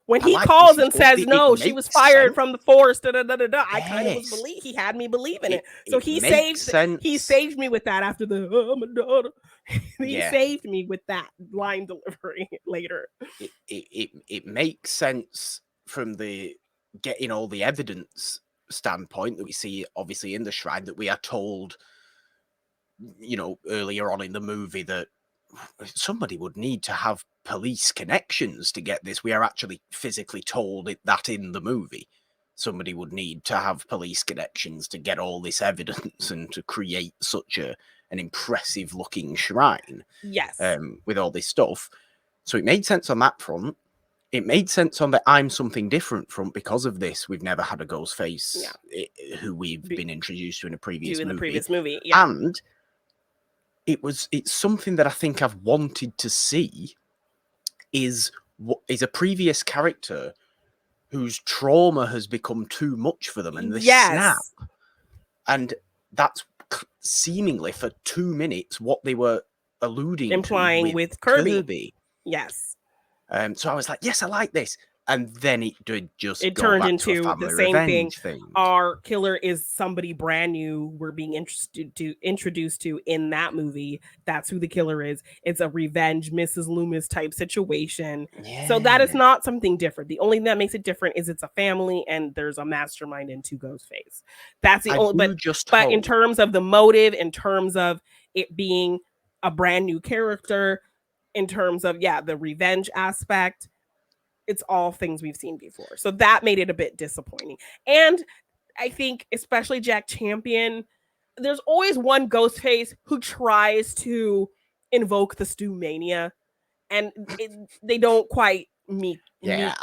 Speaker 2: When
Speaker 1: I
Speaker 2: he
Speaker 1: like
Speaker 2: calls
Speaker 1: this.
Speaker 2: and says, no, she was fired from the force, I kind of was he had me believing it. So he saved me with that after the, oh, my daughter. He saved me with that line delivery later.
Speaker 1: It makes sense from the getting all the evidence standpoint that we see obviously in the shrine, that we are told, you know, earlier on in the movie that somebody would need to have police connections to get this. We are actually physically told that in the movie. Somebody would need to have police connections to get all this evidence and to create such an impressive looking shrine.
Speaker 2: Yes.
Speaker 1: With all this stuff. So it made sense on that front. It made sense on the I'm something different front because of this. We've never had a Ghostface who we've been introduced to in a previous movie.
Speaker 2: Yeah.
Speaker 1: And it's something that I think I've wanted to see is a previous character whose trauma has become too much for them, and they snap. And that's seemingly for 2 minutes what they were implying
Speaker 2: with Kirby.
Speaker 1: Yes. So I was like, yes, I like this. And then it did just
Speaker 2: it turned into the same thing. Our killer is somebody brand new we're being introduced to in that movie. That's who the killer is. It's a revenge Mrs. Loomis type situation. So that is not something different. The only thing that makes it different is it's a family and there's a mastermind into Ghostface. That's the only. But in terms of the motive, in terms of it being a brand new character, in terms of the revenge aspect, it's all things we've seen before. So that made it a bit disappointing. And I think especially Jack Champion, there's always one Ghostface who tries to invoke the Stu Mania, and they don't quite meet the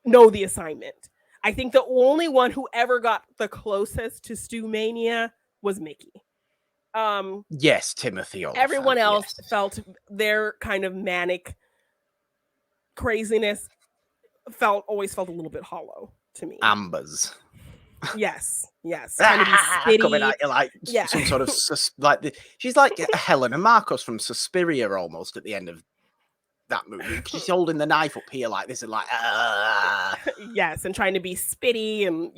Speaker 2: know the assignment. I think the only one who ever got the closest to Stu Mania was Mickey.
Speaker 1: Yes, Timothy Olyphant.
Speaker 2: Everyone else felt their kind of manic craziness always felt a little bit hollow to me.
Speaker 1: Ambers.
Speaker 2: Yes. Kind of spitty.
Speaker 1: Coming at you like some sort of she's like Helena Marcos from Suspiria almost at the end of that movie. She's holding the knife up here like this and like
Speaker 2: yes, and trying to be spitty and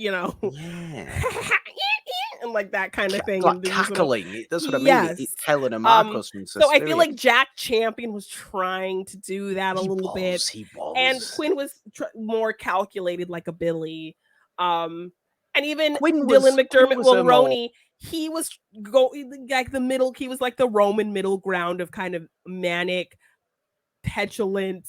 Speaker 2: and like that kind of thing,
Speaker 1: like cackling. That's what I mean. It's Helena Marcos from Suspiria.
Speaker 2: So I feel like Jack Champion was trying to do that a little bit.
Speaker 1: He was,
Speaker 2: and Quinn was more calculated, like a Billy. And even Dylan McDermott, Ronnie, he was like the middle. He was like the Roman middle ground of kind of manic, petulant,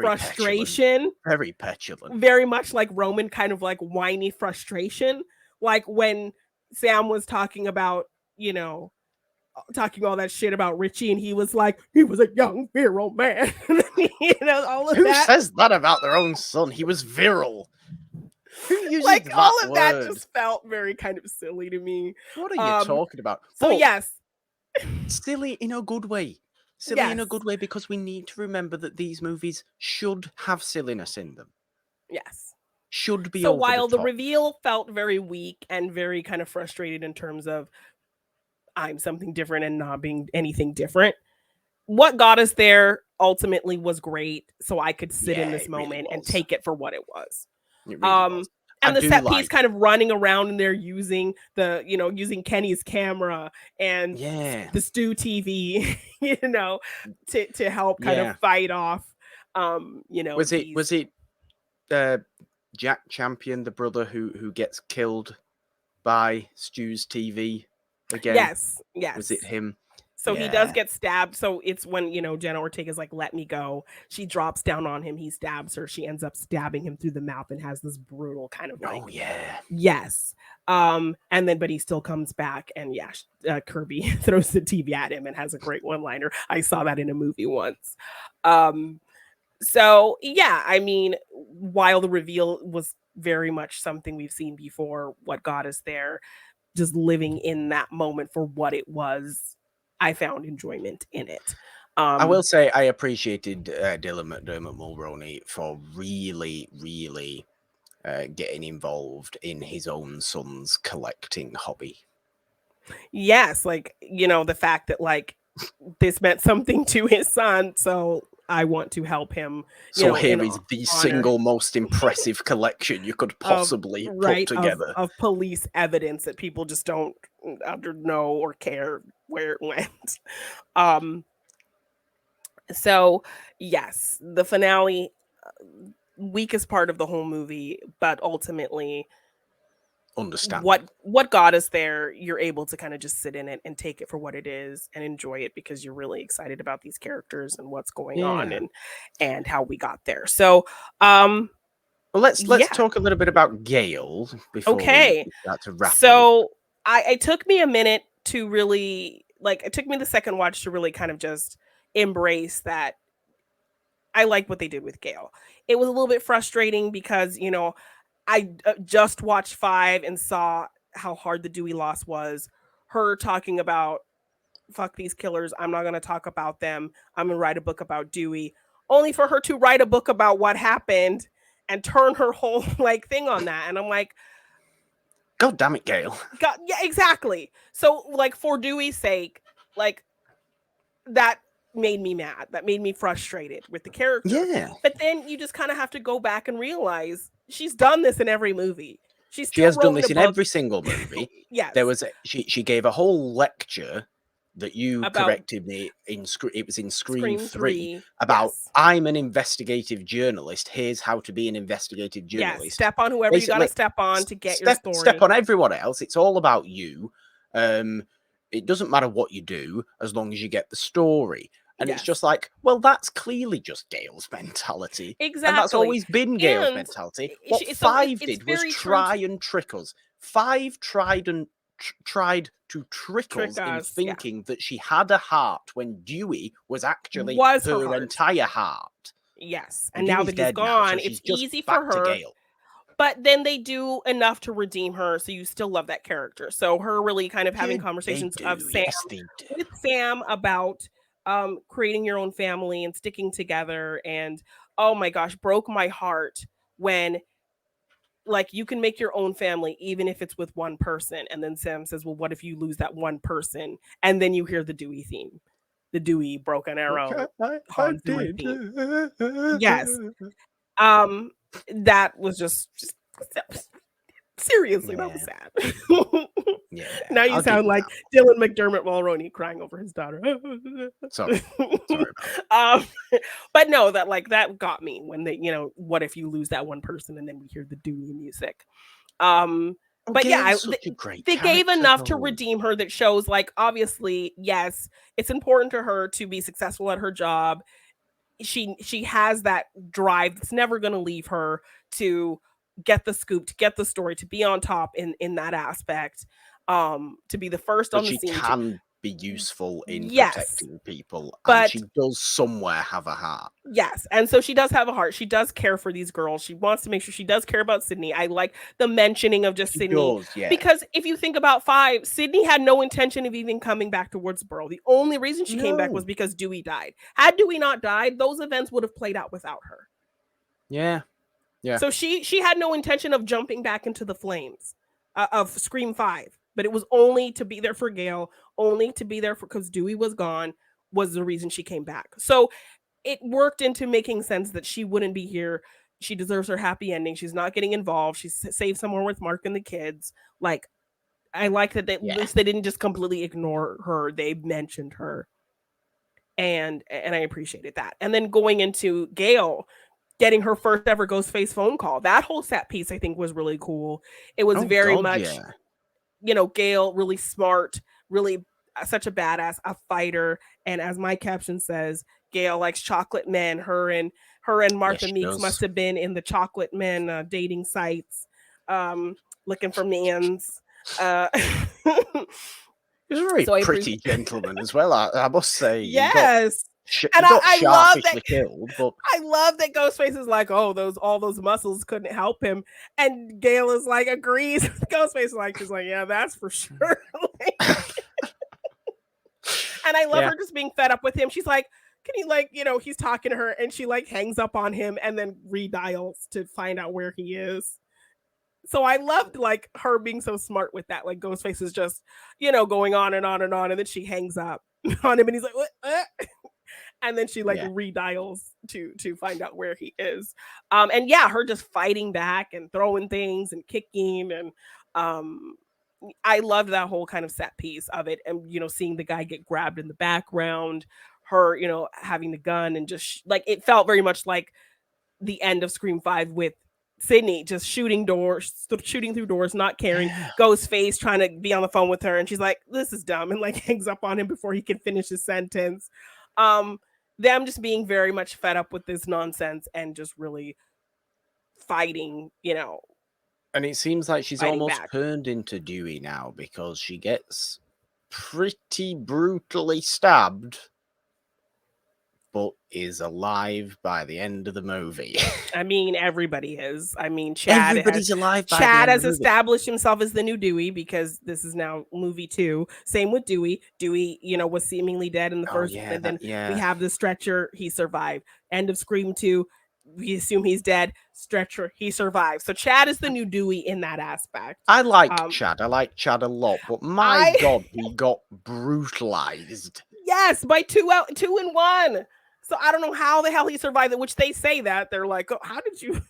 Speaker 2: frustration.
Speaker 1: Very petulant.
Speaker 2: Very much like Roman, kind of like whiny frustration. Like when Sam was talking about, talking all that shit about Richie, and he was like, he was a young virile man. All of
Speaker 1: Who
Speaker 2: that.
Speaker 1: says that about their own son? He was virile. Who uses
Speaker 2: like
Speaker 1: that
Speaker 2: all of
Speaker 1: word?
Speaker 2: that just felt very kind of silly to me.
Speaker 1: What are you talking about?
Speaker 2: So yes,
Speaker 1: silly in a good way. Silly in a good way, because we need to remember that these movies should have silliness in them.
Speaker 2: Yes.
Speaker 1: Should be.
Speaker 2: So while the reveal felt very weak and very kind of frustrated in terms of I'm something different and not being anything different, what got us there ultimately was great. So I could sit in this moment and take it for what it was.
Speaker 1: It really was.
Speaker 2: And the set piece kind of running around in there using using Kenny's camera and the Stu TV, to help kind of fight off,
Speaker 1: Was it Jack Champion, the brother who gets killed by Stu's TV again?
Speaker 2: Yes.
Speaker 1: Was it him?
Speaker 2: So he does get stabbed. So it's when, Jenna Ortega's like, let me go. She drops down on him. He stabs her. She ends up stabbing him through the mouth and has this brutal kind of like, yes. And then, but he still comes back and Kirby throws the TV at him and has a great one-liner. I saw that in a movie once. So I mean, while the reveal was very much something we've seen before, what got us there, just living in that moment for what it was, I found enjoyment in it.
Speaker 1: I will say I appreciated Dylan McDermott Mulroney for really, really getting involved in his own son's collecting hobby.
Speaker 2: Yes, like, you know, the fact that like this meant something to his son, so I want to help him.
Speaker 1: So here is the single most impressive collection you could possibly put together
Speaker 2: of police evidence that people just don't know or care where it went. So yes, the finale, weakest part of the whole movie, but ultimately
Speaker 1: understand
Speaker 2: what got us there. You're able to kind of just sit in it and take it for what it is and enjoy it because you're really excited about these characters and what's going on and how we got there. So well,
Speaker 1: let's talk a little bit about Gale before we start to wrap
Speaker 2: up. It took me a minute to really it took me the second watch to really kind of just embrace that I like what they did with Gale. It was a little bit frustrating because, you know, I just watched 5 and saw how hard the Dewey loss was. Her talking about, fuck these killers, I'm not going to talk about them, I'm going to write a book about Dewey, only for her to write a book about what happened and turn her whole thing on that. And I'm like,
Speaker 1: God damn it, Gale.
Speaker 2: God, yeah, exactly. So for Dewey's sake, that made me mad. That made me frustrated with the character.
Speaker 1: Yeah.
Speaker 2: But then you just kind of have to go back and realize she's done this in every movie. She
Speaker 1: has done this in every single movie.
Speaker 2: Yes.
Speaker 1: There was she gave a whole lecture that you corrected me in it was in Scream 3 about I'm an investigative journalist. Here's how to be an investigative journalist.
Speaker 2: Yes. Step on whoever you gotta step on to get your story.
Speaker 1: Step on everyone else. It's all about you. It doesn't matter what you do as long as you get the story. And it's just like, well, that's clearly just Gale's mentality.
Speaker 2: Exactly.
Speaker 1: And that's always been Gale's mentality. What 5 did was try and trick us. 5 tried to trick us in thinking that she had a heart when Dewey was actually her entire heart.
Speaker 2: Yes. And now that he's gone, it's easy for her. But then they do enough to redeem her, so you still love that character. So her really kind of having conversations with Sam about creating your own family and sticking together, and oh my gosh, broke my heart when you can make your own family even if it's with one person. And then Sam says, well, what if you lose that one person? And then you hear the Dewey theme, the Dewey Broken Arrow. I did. Yes. That was just seriously, that was sad. Now you sound like Dylan McDermott Mulroney crying over his daughter.
Speaker 1: Sorry.
Speaker 2: But no, that got me when they, you know, what if you lose that one person, and then we hear the Dewey music. But they gave enough to redeem her that shows obviously, yes, it's important to her to be successful at her job. She has that drive that's never going to leave her to get the scoop, to get the story, to be on top in that aspect, to be the first on the scene.
Speaker 1: She can be useful in protecting people, but she does somewhere have a heart.
Speaker 2: Yes, and so she does have a heart. She does care for these girls. She wants to make sure she does care about Sydney. I like the mentioning of just Sydney, because if you think about 5, Sydney had no intention of even coming back to Woodsboro. The only reason she came back was because Dewey died. Had Dewey not died, those events would have played out without her.
Speaker 1: Yeah.
Speaker 2: So she had no intention of jumping back into the flames of Scream 5, but it was only to be there for Gale, only to be there because Dewey was gone was the reason she came back. So it worked into making sense that she wouldn't be here. She deserves her happy ending. She's not getting involved. She's safe somewhere with Mark and the kids. I like that they didn't just completely ignore her. They mentioned her, and I appreciated that. And then going into Gale getting her first ever Ghostface phone call, that whole set piece I think was really cool. It was very much, you know, Gale, really smart, really such a badass, a fighter. And as my caption says, Gale likes chocolate men. Her and Martha Meeks must have been in the chocolate men dating sites, looking for mans.
Speaker 1: He's a very pretty gentleman as well, I must say.
Speaker 2: Yes.
Speaker 1: And I love that.
Speaker 2: I love that Ghostface is like, oh, all those muscles couldn't help him, and Gale is agrees. Ghostface she's like, yeah, that's for sure. And I love her just being fed up with him. She's like, can you like, he's talking to her and she like hangs up on him and then redials to find out where he is. So I loved like her being so smart with that. Like Ghostface is just, going on and on and on, and then she hangs up on him and he's like, what? And then she like
Speaker 1: Yeah.
Speaker 2: redials to find out where he is. And yeah, her just fighting back and throwing things and kicking, and I loved that whole kind of set piece of it. And seeing the guy get grabbed in the background, her having the gun, and just like it felt very much like the end of Scream 5 with Sydney just shooting through doors, not caring.
Speaker 1: Yeah.
Speaker 2: Ghostface trying to be on the phone with her, and she's like, "This is dumb," and like hangs up on him before he can finish his sentence. Them just being very much fed up with this nonsense and just really fighting,
Speaker 1: And it seems like she's
Speaker 2: fighting
Speaker 1: almost
Speaker 2: back.
Speaker 1: turned into Dewey now, because she gets pretty brutally stabbed, but is alive by the end of the movie.
Speaker 2: I mean, everybody is. I mean, Chad
Speaker 1: Everybody's alive by the
Speaker 2: Chad
Speaker 1: end
Speaker 2: has
Speaker 1: of the movie.
Speaker 2: established himself as the new Dewey because this is now movie 2. Same with Dewey. Dewey, was seemingly dead in the
Speaker 1: Oh,
Speaker 2: first,
Speaker 1: yeah,
Speaker 2: and then
Speaker 1: that- yeah.
Speaker 2: we have the stretcher. He survived. End of Scream 2. We assume he's dead. Stretcher, he survived. So Chad is the new Dewey in that aspect.
Speaker 1: I like Chad. I like Chad a lot, but my God, he got brutalized.
Speaker 2: Yes, by 2 in 1. So I don't know how the hell he survived it, which they say that. They're like, oh, how did you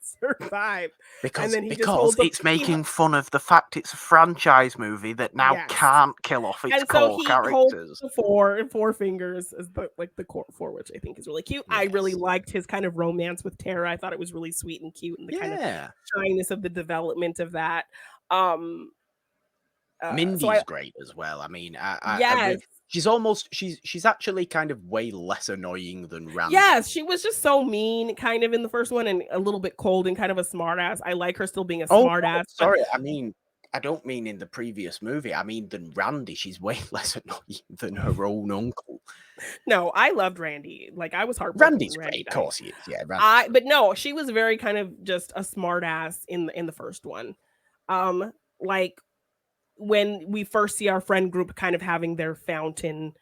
Speaker 2: survive?
Speaker 1: Because,
Speaker 2: then he just holds up
Speaker 1: it's
Speaker 2: the
Speaker 1: making fun of the fact it's a franchise movie that now
Speaker 2: Yes.
Speaker 1: can't kill off its
Speaker 2: And so
Speaker 1: core
Speaker 2: he
Speaker 1: characters.
Speaker 2: holds the four fingers as the core four, which I think is really cute. I really
Speaker 1: Yes.
Speaker 2: liked his kind of romance with Tara. I thought it was really sweet and cute, and the kind of
Speaker 1: Yeah.
Speaker 2: shyness of the development of that.
Speaker 1: Mindy's great as well. I mean,
Speaker 2: Yes.
Speaker 1: she's actually kind of way less annoying than Randy.
Speaker 2: Yes, she was just so mean kind of in the first one, and a little bit cold and kind of a smart ass. I like her still being a smart ass.
Speaker 1: Sorry, I mean, I don't mean in the previous movie. I mean than Randy. She's way less annoying than her own uncle.
Speaker 2: No, I loved Randy. Like, I was heartbroken.
Speaker 1: Randy's great, of course he is. Yeah,
Speaker 2: but no, she was very kind of just a smart ass in the first one. Like when we first see our friend group kind of having their fountain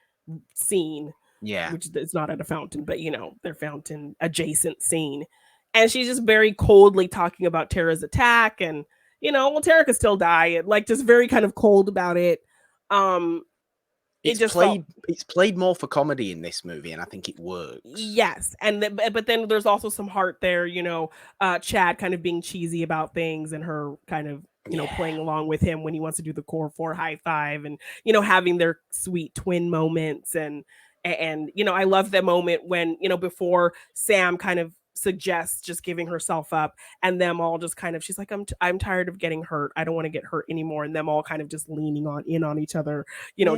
Speaker 2: scene, which is not at a fountain, but their fountain adjacent scene, and she's just very coldly talking about Tara's attack, and well, Tara could still die, and like just very kind of cold about it.
Speaker 1: It's played more for comedy in this movie, and I think it works.
Speaker 2: Yes, but then there's also some heart there. Chad kind of being cheesy about things, and her kind of playing along with him when he wants to do the core 4 high five, and having their sweet twin moments, and I love the moment when before Sam kind of suggests just giving herself up, and them all just kind of, she's like, I'm tired of getting hurt, I don't want to get hurt anymore, and them all kind of just leaning on each other,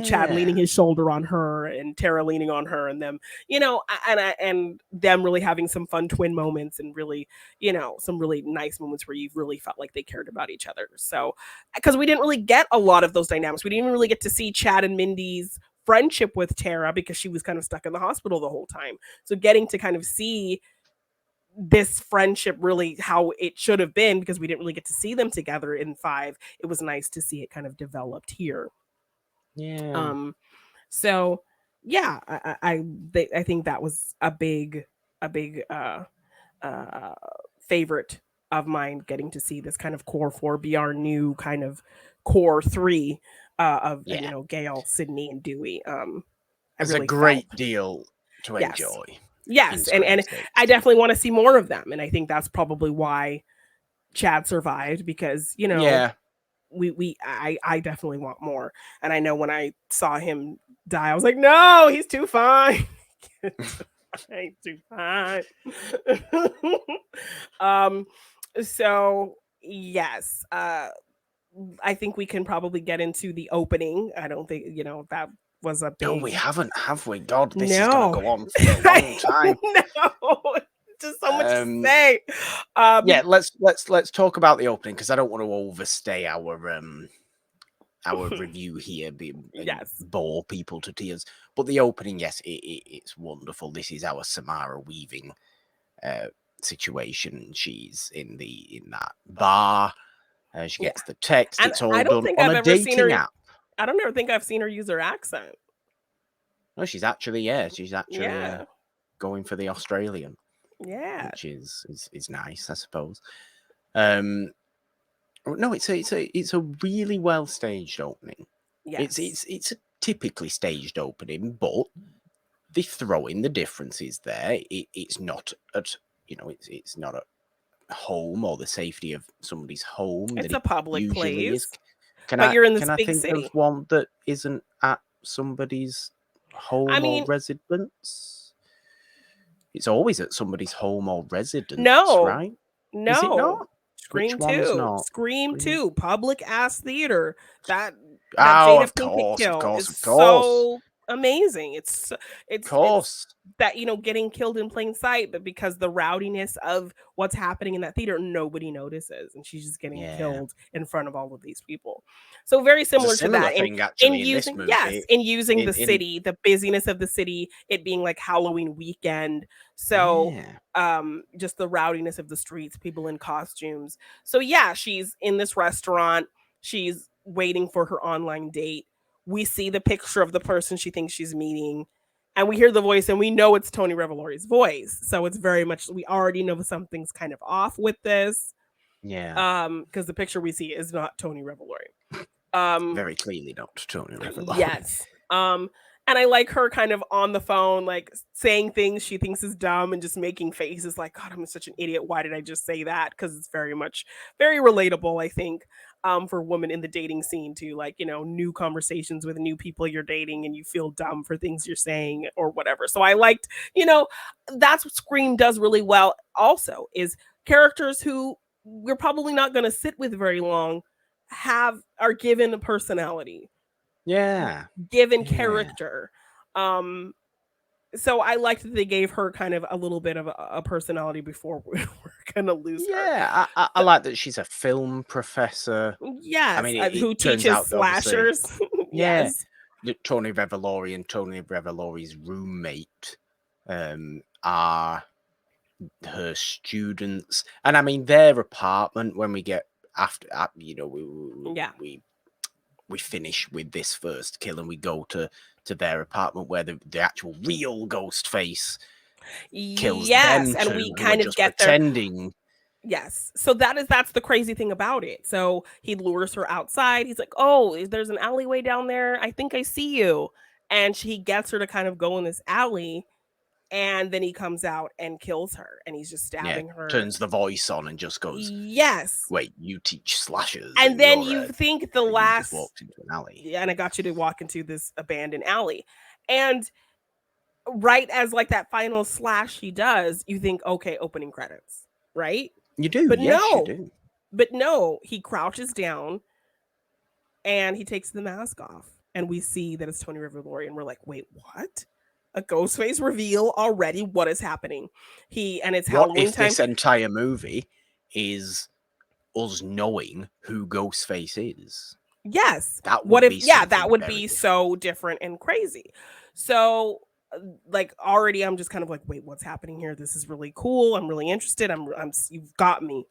Speaker 2: Chad leaning his shoulder on her, and Tara leaning on her, and them and them really having some fun twin moments, and really some really nice moments where you really felt like they cared about each other. So because we didn't really get a lot of those dynamics, we didn't even really get to see Chad and Mindy's friendship with Tara because she was kind of stuck in the hospital the whole time. So getting to kind of see this friendship really how it should have been, because we didn't really get to see them together in 5, it was nice to see it kind of developed here. So yeah, I think that was a big favorite of mine, getting to see this kind of core 4 be our new kind of core 3 of Gale, Sydney, and Dewey.
Speaker 1: It's a great deal to enjoy.
Speaker 2: Yes, and I definitely want to see more of them, and I think that's probably why Chad survived, because I definitely want more. And I know when I saw him die, I was like, no, he's too fine. He's too fine. So yes, I think we can probably get into the opening. I don't think that was a big...
Speaker 1: No, we haven't, have we? God, this is going to go on for a long time.
Speaker 2: No, just so much to say.
Speaker 1: Yeah, let's talk about the opening, because I don't want to overstay our review here, bore people to tears. But the opening, yes, it's wonderful. This is our Samara Weaving situation. She's in that bar. She gets the text.
Speaker 2: And
Speaker 1: it's all done on a dating app.
Speaker 2: I don't ever think I've seen her use her accent.
Speaker 1: No, she's actually going for the Australian,
Speaker 2: Yeah.
Speaker 1: which is nice, I suppose. No, it's a really well staged opening.
Speaker 2: Yes.
Speaker 1: It's a typically staged opening, but they throw in the differences there. It's not at it's not at home or the safety of somebody's home.
Speaker 2: It's
Speaker 1: that
Speaker 2: a
Speaker 1: it
Speaker 2: public
Speaker 1: usually
Speaker 2: place.
Speaker 1: is. Can
Speaker 2: But
Speaker 1: I
Speaker 2: you're in this
Speaker 1: can I
Speaker 2: big
Speaker 1: think
Speaker 2: city.
Speaker 1: of one that isn't at somebody's home
Speaker 2: I
Speaker 1: or
Speaker 2: mean,
Speaker 1: residence? It's always at somebody's home or residence,
Speaker 2: no,
Speaker 1: right?
Speaker 2: no.
Speaker 1: Is it not? Which
Speaker 2: Scream
Speaker 1: one's
Speaker 2: 2.
Speaker 1: not?
Speaker 2: Scream 2. Public ass theater. That
Speaker 1: Oh,
Speaker 2: Jada
Speaker 1: of
Speaker 2: Pinkett
Speaker 1: course, of
Speaker 2: kill
Speaker 1: course,
Speaker 2: is
Speaker 1: of course,
Speaker 2: so amazing. It's
Speaker 1: of course.
Speaker 2: that getting killed in plain sight, but because the rowdiness of what's happening in that theater, nobody notices, and she's just getting
Speaker 1: Yeah.
Speaker 2: killed in front of all of these people. So very
Speaker 1: There's a
Speaker 2: similar to
Speaker 1: similar
Speaker 2: that.
Speaker 1: thing actually in this
Speaker 2: using
Speaker 1: movie.
Speaker 2: in using the
Speaker 1: in-
Speaker 2: city, the busyness of the city, it being like Halloween weekend. So
Speaker 1: Yeah.
Speaker 2: just the rowdiness of the streets, people in costumes. So yeah, she's in this restaurant, she's waiting for her online date. We see the picture of the person she thinks she's meeting, and we hear the voice, and we know it's Tony Revolori's voice. So it's very much, we already know something's kind of off with this.
Speaker 1: Yeah.
Speaker 2: Because the picture we see is not Tony Revolori.
Speaker 1: Very clearly not Tony Revolori.
Speaker 2: Yes. And I like her kind of on the phone, like saying things she thinks is dumb and just making faces like, God, I'm such an idiot. Why did I just say that? Because it's very relatable, I think, for women in the dating scene to, like, new conversations with new people you're dating and you feel dumb for things you're saying or whatever. So I liked, that's what Scream does really well also, is characters who we're probably not going to sit with very long are given a personality.
Speaker 1: Yeah.
Speaker 2: Given character. So I liked that they gave her kind of a little bit of a personality before we're gonna lose her.
Speaker 1: Yeah, I like that she's a film professor.
Speaker 2: Yes,
Speaker 1: I mean,
Speaker 2: who
Speaker 1: it turns
Speaker 2: teaches
Speaker 1: out that obviously-
Speaker 2: slashers.
Speaker 1: Yeah.
Speaker 2: Yes.
Speaker 1: that Tony Revolori and Tony Revolori's roommate are her students, and I mean their apartment. When we get after, we finish with this first kill and we go to their apartment where the actual real ghost face kills them.
Speaker 2: And
Speaker 1: two
Speaker 2: we
Speaker 1: who
Speaker 2: kind
Speaker 1: are
Speaker 2: of
Speaker 1: just
Speaker 2: get
Speaker 1: pretending.
Speaker 2: Yes. So that's the crazy thing about it. So he lures her outside. He's like, "Oh, there's an alleyway down there. I think I see you." And he gets her to kind of go in this alley, and then he comes out and kills her, and he's just stabbing her.
Speaker 1: Turns the voice on and just goes,
Speaker 2: "Yes.
Speaker 1: Wait, you teach slashers?"
Speaker 2: And then you think the
Speaker 1: you
Speaker 2: last
Speaker 1: just walked into an alley.
Speaker 2: Yeah, and I got you to walk into this abandoned alley. And right as like that final slash he does, you think, okay, opening credits, right?
Speaker 1: You do,
Speaker 2: but
Speaker 1: yes,
Speaker 2: no,
Speaker 1: you do.
Speaker 2: But no, he crouches down and he takes the mask off, and we see that it's Tony Revolori, and we're like, wait, what? A Ghostface reveal already? What is happening? It's Halloween time.
Speaker 1: This entire movie is us knowing who Ghostface is?
Speaker 2: Yes.
Speaker 1: That would
Speaker 2: be so different and crazy. So like already I'm just kind of like, wait, what's happening here? This is really cool. I'm really interested. You've got me.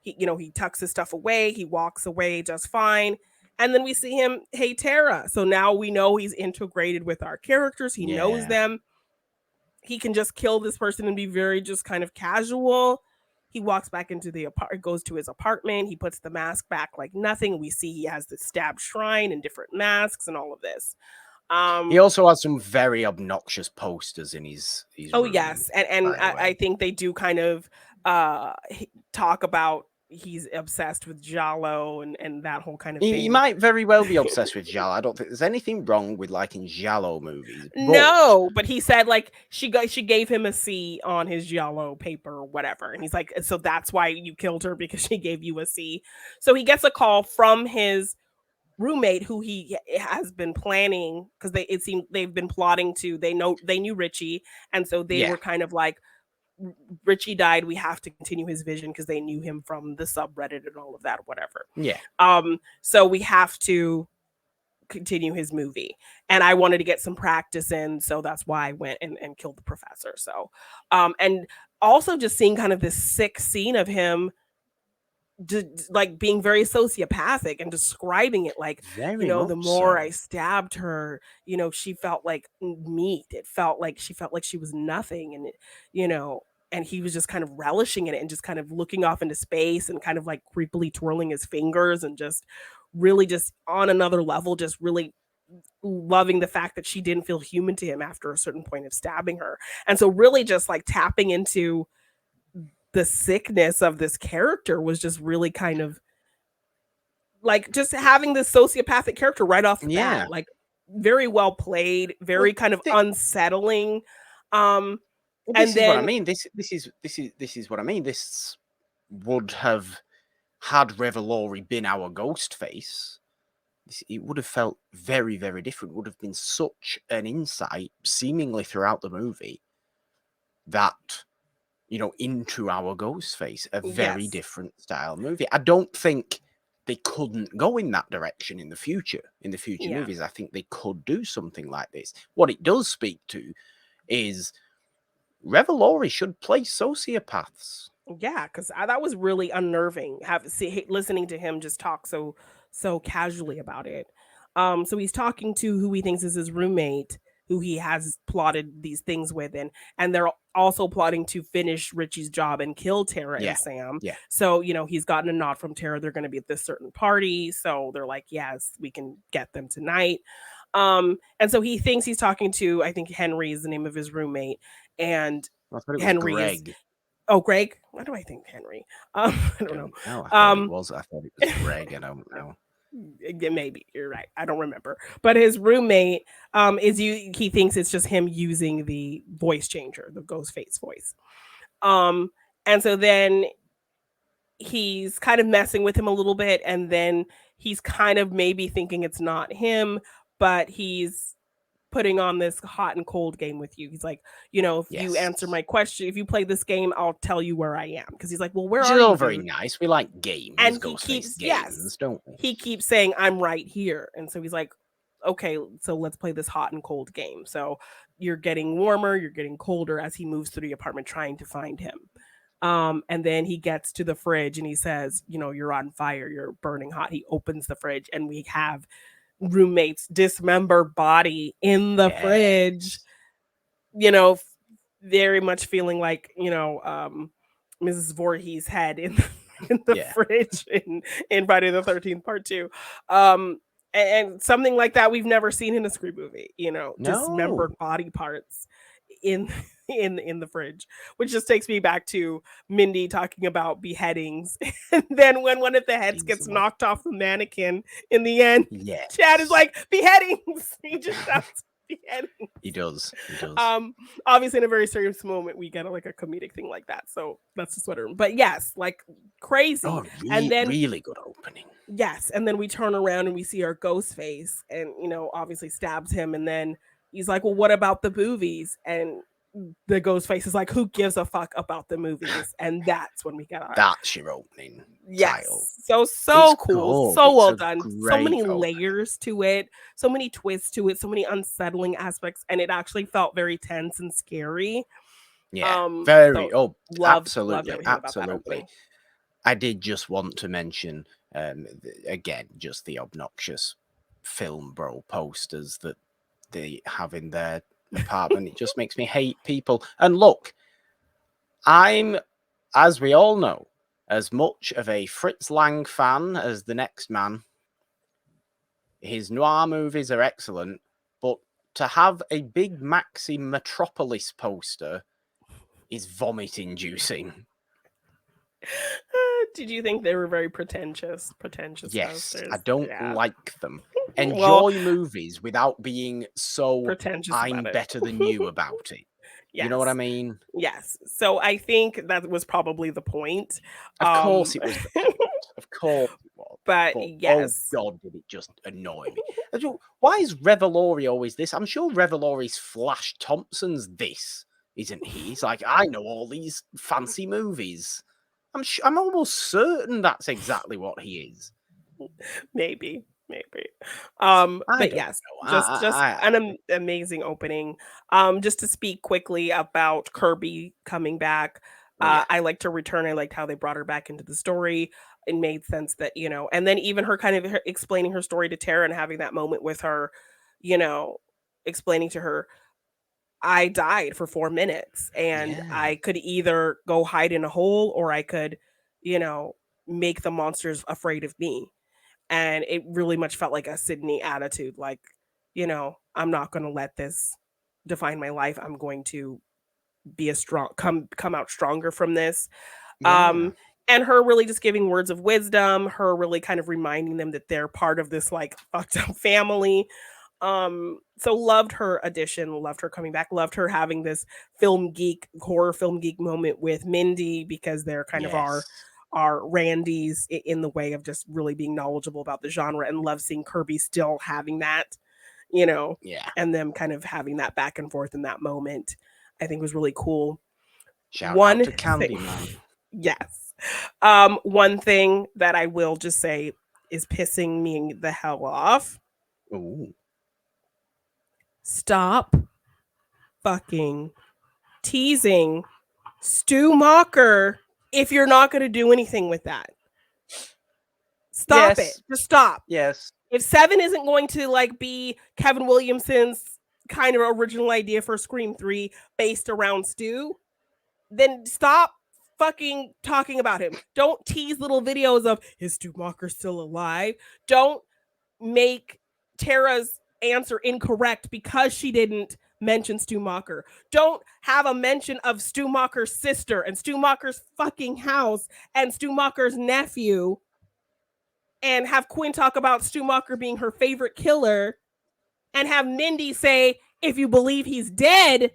Speaker 2: He tucks his stuff away, he walks away just fine. And then we see him, hey Tara. So now we know he's integrated with our characters. He knows them. He can just kill this person and be very just kind of casual. He walks back into the apartment, goes to his apartment. He puts the mask back like nothing. We see he has the stabbed shrine and different masks and all of this.
Speaker 1: He also has some very obnoxious posters in his
Speaker 2: oh
Speaker 1: room,
Speaker 2: yes, and I think they do kind of talk about he's obsessed with Giallo and that whole kind of thing.
Speaker 1: He might very well be obsessed with Giallo. I don't think there's anything wrong with liking Giallo movies.
Speaker 2: No, but he said like she gave him a C on his Giallo paper or whatever, and he's like, so that's why you killed her, because she gave you a C. So he gets a call from his roommate who he has been planning, because it seemed they've been plotting to. They knew Richie, and so they were kind of like, Richie died, we have to continue his vision, because they knew him from the subreddit and all of that, whatever. So we have to continue his movie, and I wanted to get some practice in, so that's why I went and killed the professor. So and also just seeing kind of this sick scene of him like being very sociopathic and describing it like,
Speaker 1: Very
Speaker 2: the
Speaker 1: much
Speaker 2: more I
Speaker 1: so.
Speaker 2: stabbed her, she felt like meat. It felt like she was nothing. And you know and he was just kind of relishing in it and just kind of looking off into space and kind of like creepily twirling his fingers and just really just on another level, just really loving the fact that she didn't feel human to him after a certain point of stabbing her. And so really just like tapping into the sickness of this character was just really kind of like just having this sociopathic character right off the bat,
Speaker 1: Yeah.
Speaker 2: like very well played,
Speaker 1: Well,
Speaker 2: very kind of unsettling. Um,
Speaker 1: well,
Speaker 2: and
Speaker 1: this is what I
Speaker 2: then
Speaker 1: mean. This is what I mean. This would have had Revelori been our ghost face. It would have felt very, very different. Would have been such an insight, seemingly throughout the movie, that into our ghost face, a very
Speaker 2: yes,
Speaker 1: different style movie. I don't think they couldn't go in that direction in the future. In the future
Speaker 2: yeah,
Speaker 1: movies, I think they could do something like this. What it does speak to is Revelori should play sociopaths.
Speaker 2: yeah, because that was really unnerving. Listening to him just talk so casually about it. So he's talking to who he thinks is his roommate, who he has plotted these things with, and they're also plotting to finish Richie's job and kill Tara and
Speaker 1: Yeah,
Speaker 2: Sam.
Speaker 1: yeah.
Speaker 2: So he's gotten a nod from Tara. They're going to be at this certain party, so they're like, yes, we can get them tonight. And so he thinks he's talking to, I think Henry is the name of his roommate, and
Speaker 1: I thought it was
Speaker 2: Henry is
Speaker 1: Greg.
Speaker 2: Oh, Greg? Why do I think Henry? I don't know.
Speaker 1: No, I thought it
Speaker 2: Um,
Speaker 1: was. I thought it was Greg. I don't know.
Speaker 2: yeah, maybe you're right. I don't remember. But his roommate he thinks it's just him using the voice changer, the ghost face voice. Um, and so then he's kind of messing with him a little bit, and then he's kind of maybe thinking it's not him, but he's putting on this hot and cold game with you. He's like, if you
Speaker 1: Yes.
Speaker 2: answer my question, if you play this game, I'll tell you where I am. Because he's like, well, where
Speaker 1: Which
Speaker 2: are
Speaker 1: is all
Speaker 2: you,
Speaker 1: very
Speaker 2: dude?
Speaker 1: nice. We like games,
Speaker 2: And he
Speaker 1: Ghostface
Speaker 2: keeps,
Speaker 1: games, don't we?
Speaker 2: he keeps saying, I'm right here. And so he's like, okay, so let's play this hot and cold game. So you're getting warmer, you're getting colder as he moves through the apartment trying to find him. And then he gets to the fridge and he says, you're on fire, you're burning hot. He opens the fridge and we have roommate's dismembered body in the fridge, very much feeling like, Mrs. Voorhees' head in the fridge in Friday the 13th Part 2. And something like that we've never seen in a Scream movie, dismembered body parts in the fridge, which just takes me back to Mindy talking about beheadings. And then when one of the heads gets knocked off the mannequin in the end, Chad is like, beheadings. He just shouts beheadings.
Speaker 1: He does.
Speaker 2: Obviously in a very serious moment we get like a comedic thing like that. So that's just what but yes, like crazy.
Speaker 1: And then really good opening.
Speaker 2: Yes, and then we turn around and we see our ghost face and obviously stabs him, and then he's like, well, what about the movies? And the ghost face is like, who gives a fuck about the movies? And that's when we get our
Speaker 1: that's your opening title.
Speaker 2: So it's cool, good. So well done, so many layers to it, so many twists to it, so many unsettling aspects, and it actually felt very tense and scary.
Speaker 1: Very
Speaker 2: absolutely.
Speaker 1: I did just want to mention again just the obnoxious film bro posters that they have in their apartment. It just makes me hate people. And look, I'm, as we all know, as much of a Fritz Lang fan as the next man. His noir movies are excellent, but to have a big Maxi Metropolis poster is vomit-inducing.
Speaker 2: Did you think they were very pretentious?
Speaker 1: Yes,
Speaker 2: posters?
Speaker 1: I don't like them. Enjoy movies without being so
Speaker 2: pretentious.
Speaker 1: I'm better than you about it. Yes. You know what I mean?
Speaker 2: Yes. So I think that was probably the point.
Speaker 1: Of course it was the point. Of course it was.
Speaker 2: But yes.
Speaker 1: Oh God, did it just annoy me. Why is Revelori always this? I'm sure Revelori's Flash Thompson's this, isn't he? He's like, I know all these fancy movies. I'm almost certain that's exactly what he is.
Speaker 2: Maybe. But yes, just an amazing opening. Just to speak quickly about Kirby coming back. I liked her return. I liked how they brought her back into the story. it made sense that, you know, and then even her kind of explaining her story to Tara and having that moment with her, you know, explaining to her, I died for 4 minutes and
Speaker 1: Yeah.
Speaker 2: I could either go hide in a hole or I could, you know, make the monsters afraid of me. And it really much felt like a Sydney attitude, like, you know, I'm not going to let this define my life. I'm going to be a strong come out stronger from this.
Speaker 1: Yeah.
Speaker 2: And her really just giving words of wisdom, her really kind of reminding them that they're part of this like fucked up family. So loved her addition, loved her coming back, loved her having this horror film geek moment with Mindy, because they're kind of
Speaker 1: Yes.
Speaker 2: our Randys in the way of just really being knowledgeable about the genre, and love seeing Kirby still having that, you know,
Speaker 1: Yeah.
Speaker 2: and them kind of having that back and forth in that moment. I think was really cool.
Speaker 1: Shout
Speaker 2: One
Speaker 1: out to
Speaker 2: thing,
Speaker 1: Candyman.
Speaker 2: yes. One thing that I will just say is pissing me the hell off.
Speaker 1: Ooh.
Speaker 2: Stop fucking teasing Stu Mocker if you're not going to do anything with that. Stop it. Just stop.
Speaker 1: Yes.
Speaker 2: If 7 isn't going to like be Kevin Williamson's kind of original idea for Scream 3 based around Stu, then stop fucking talking about him. Don't tease little videos of, is Stu Mocker still alive? Don't make Tara's answer incorrect because she didn't mention Stu Mocker. Don't have a mention of Stu Mocker's sister and Stu Mocker's fucking house and Stu Mocker's nephew, and have Quinn talk about Stu Mocker being her favorite killer, and have Mindy say, if you believe he's dead,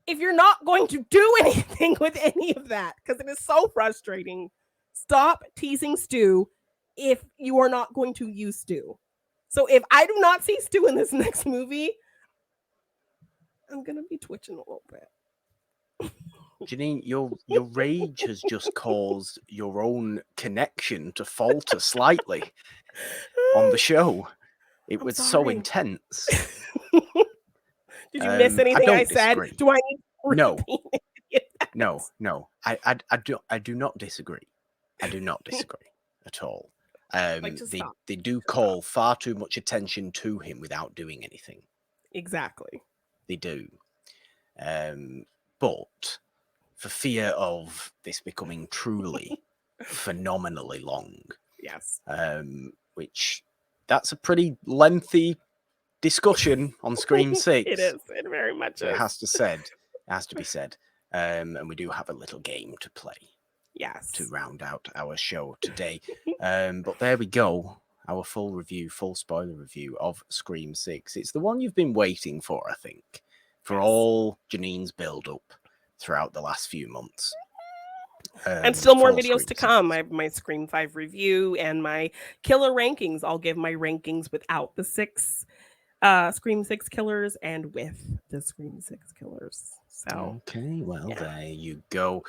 Speaker 2: if you're not going to do anything with any of that, because it is so frustrating. Stop teasing Stu if you are not going to use Stu. So if I do not see Stu in this next movie, I'm going to be twitching a little bit.
Speaker 1: Janine, your rage has just caused your own connection to falter slightly on the show. It was so intense.
Speaker 2: Did you miss anything I said?
Speaker 1: Disagree.
Speaker 2: Do I need to repeat
Speaker 1: No. I do not disagree. I do not disagree at all. They do call far too much attention to him without doing anything.
Speaker 2: Exactly.
Speaker 1: They do. But for fear of this becoming truly phenomenally long.
Speaker 2: Yes.
Speaker 1: Which that's a pretty lengthy discussion on Scream 6.
Speaker 2: It is. It very much is.
Speaker 1: It has to be said. And we do have a little game to play.
Speaker 2: Yes.
Speaker 1: To round out our show today. But there we go. Our full spoiler review of Scream 6. It's the one you've been waiting for, I think, for all Janine's build-up throughout the last few months.
Speaker 2: And still more videos to come. I have my Scream 5 review and my killer rankings. I'll give my rankings without the Scream 6 killers and with the Scream 6 killers. So
Speaker 1: okay, well, there you go.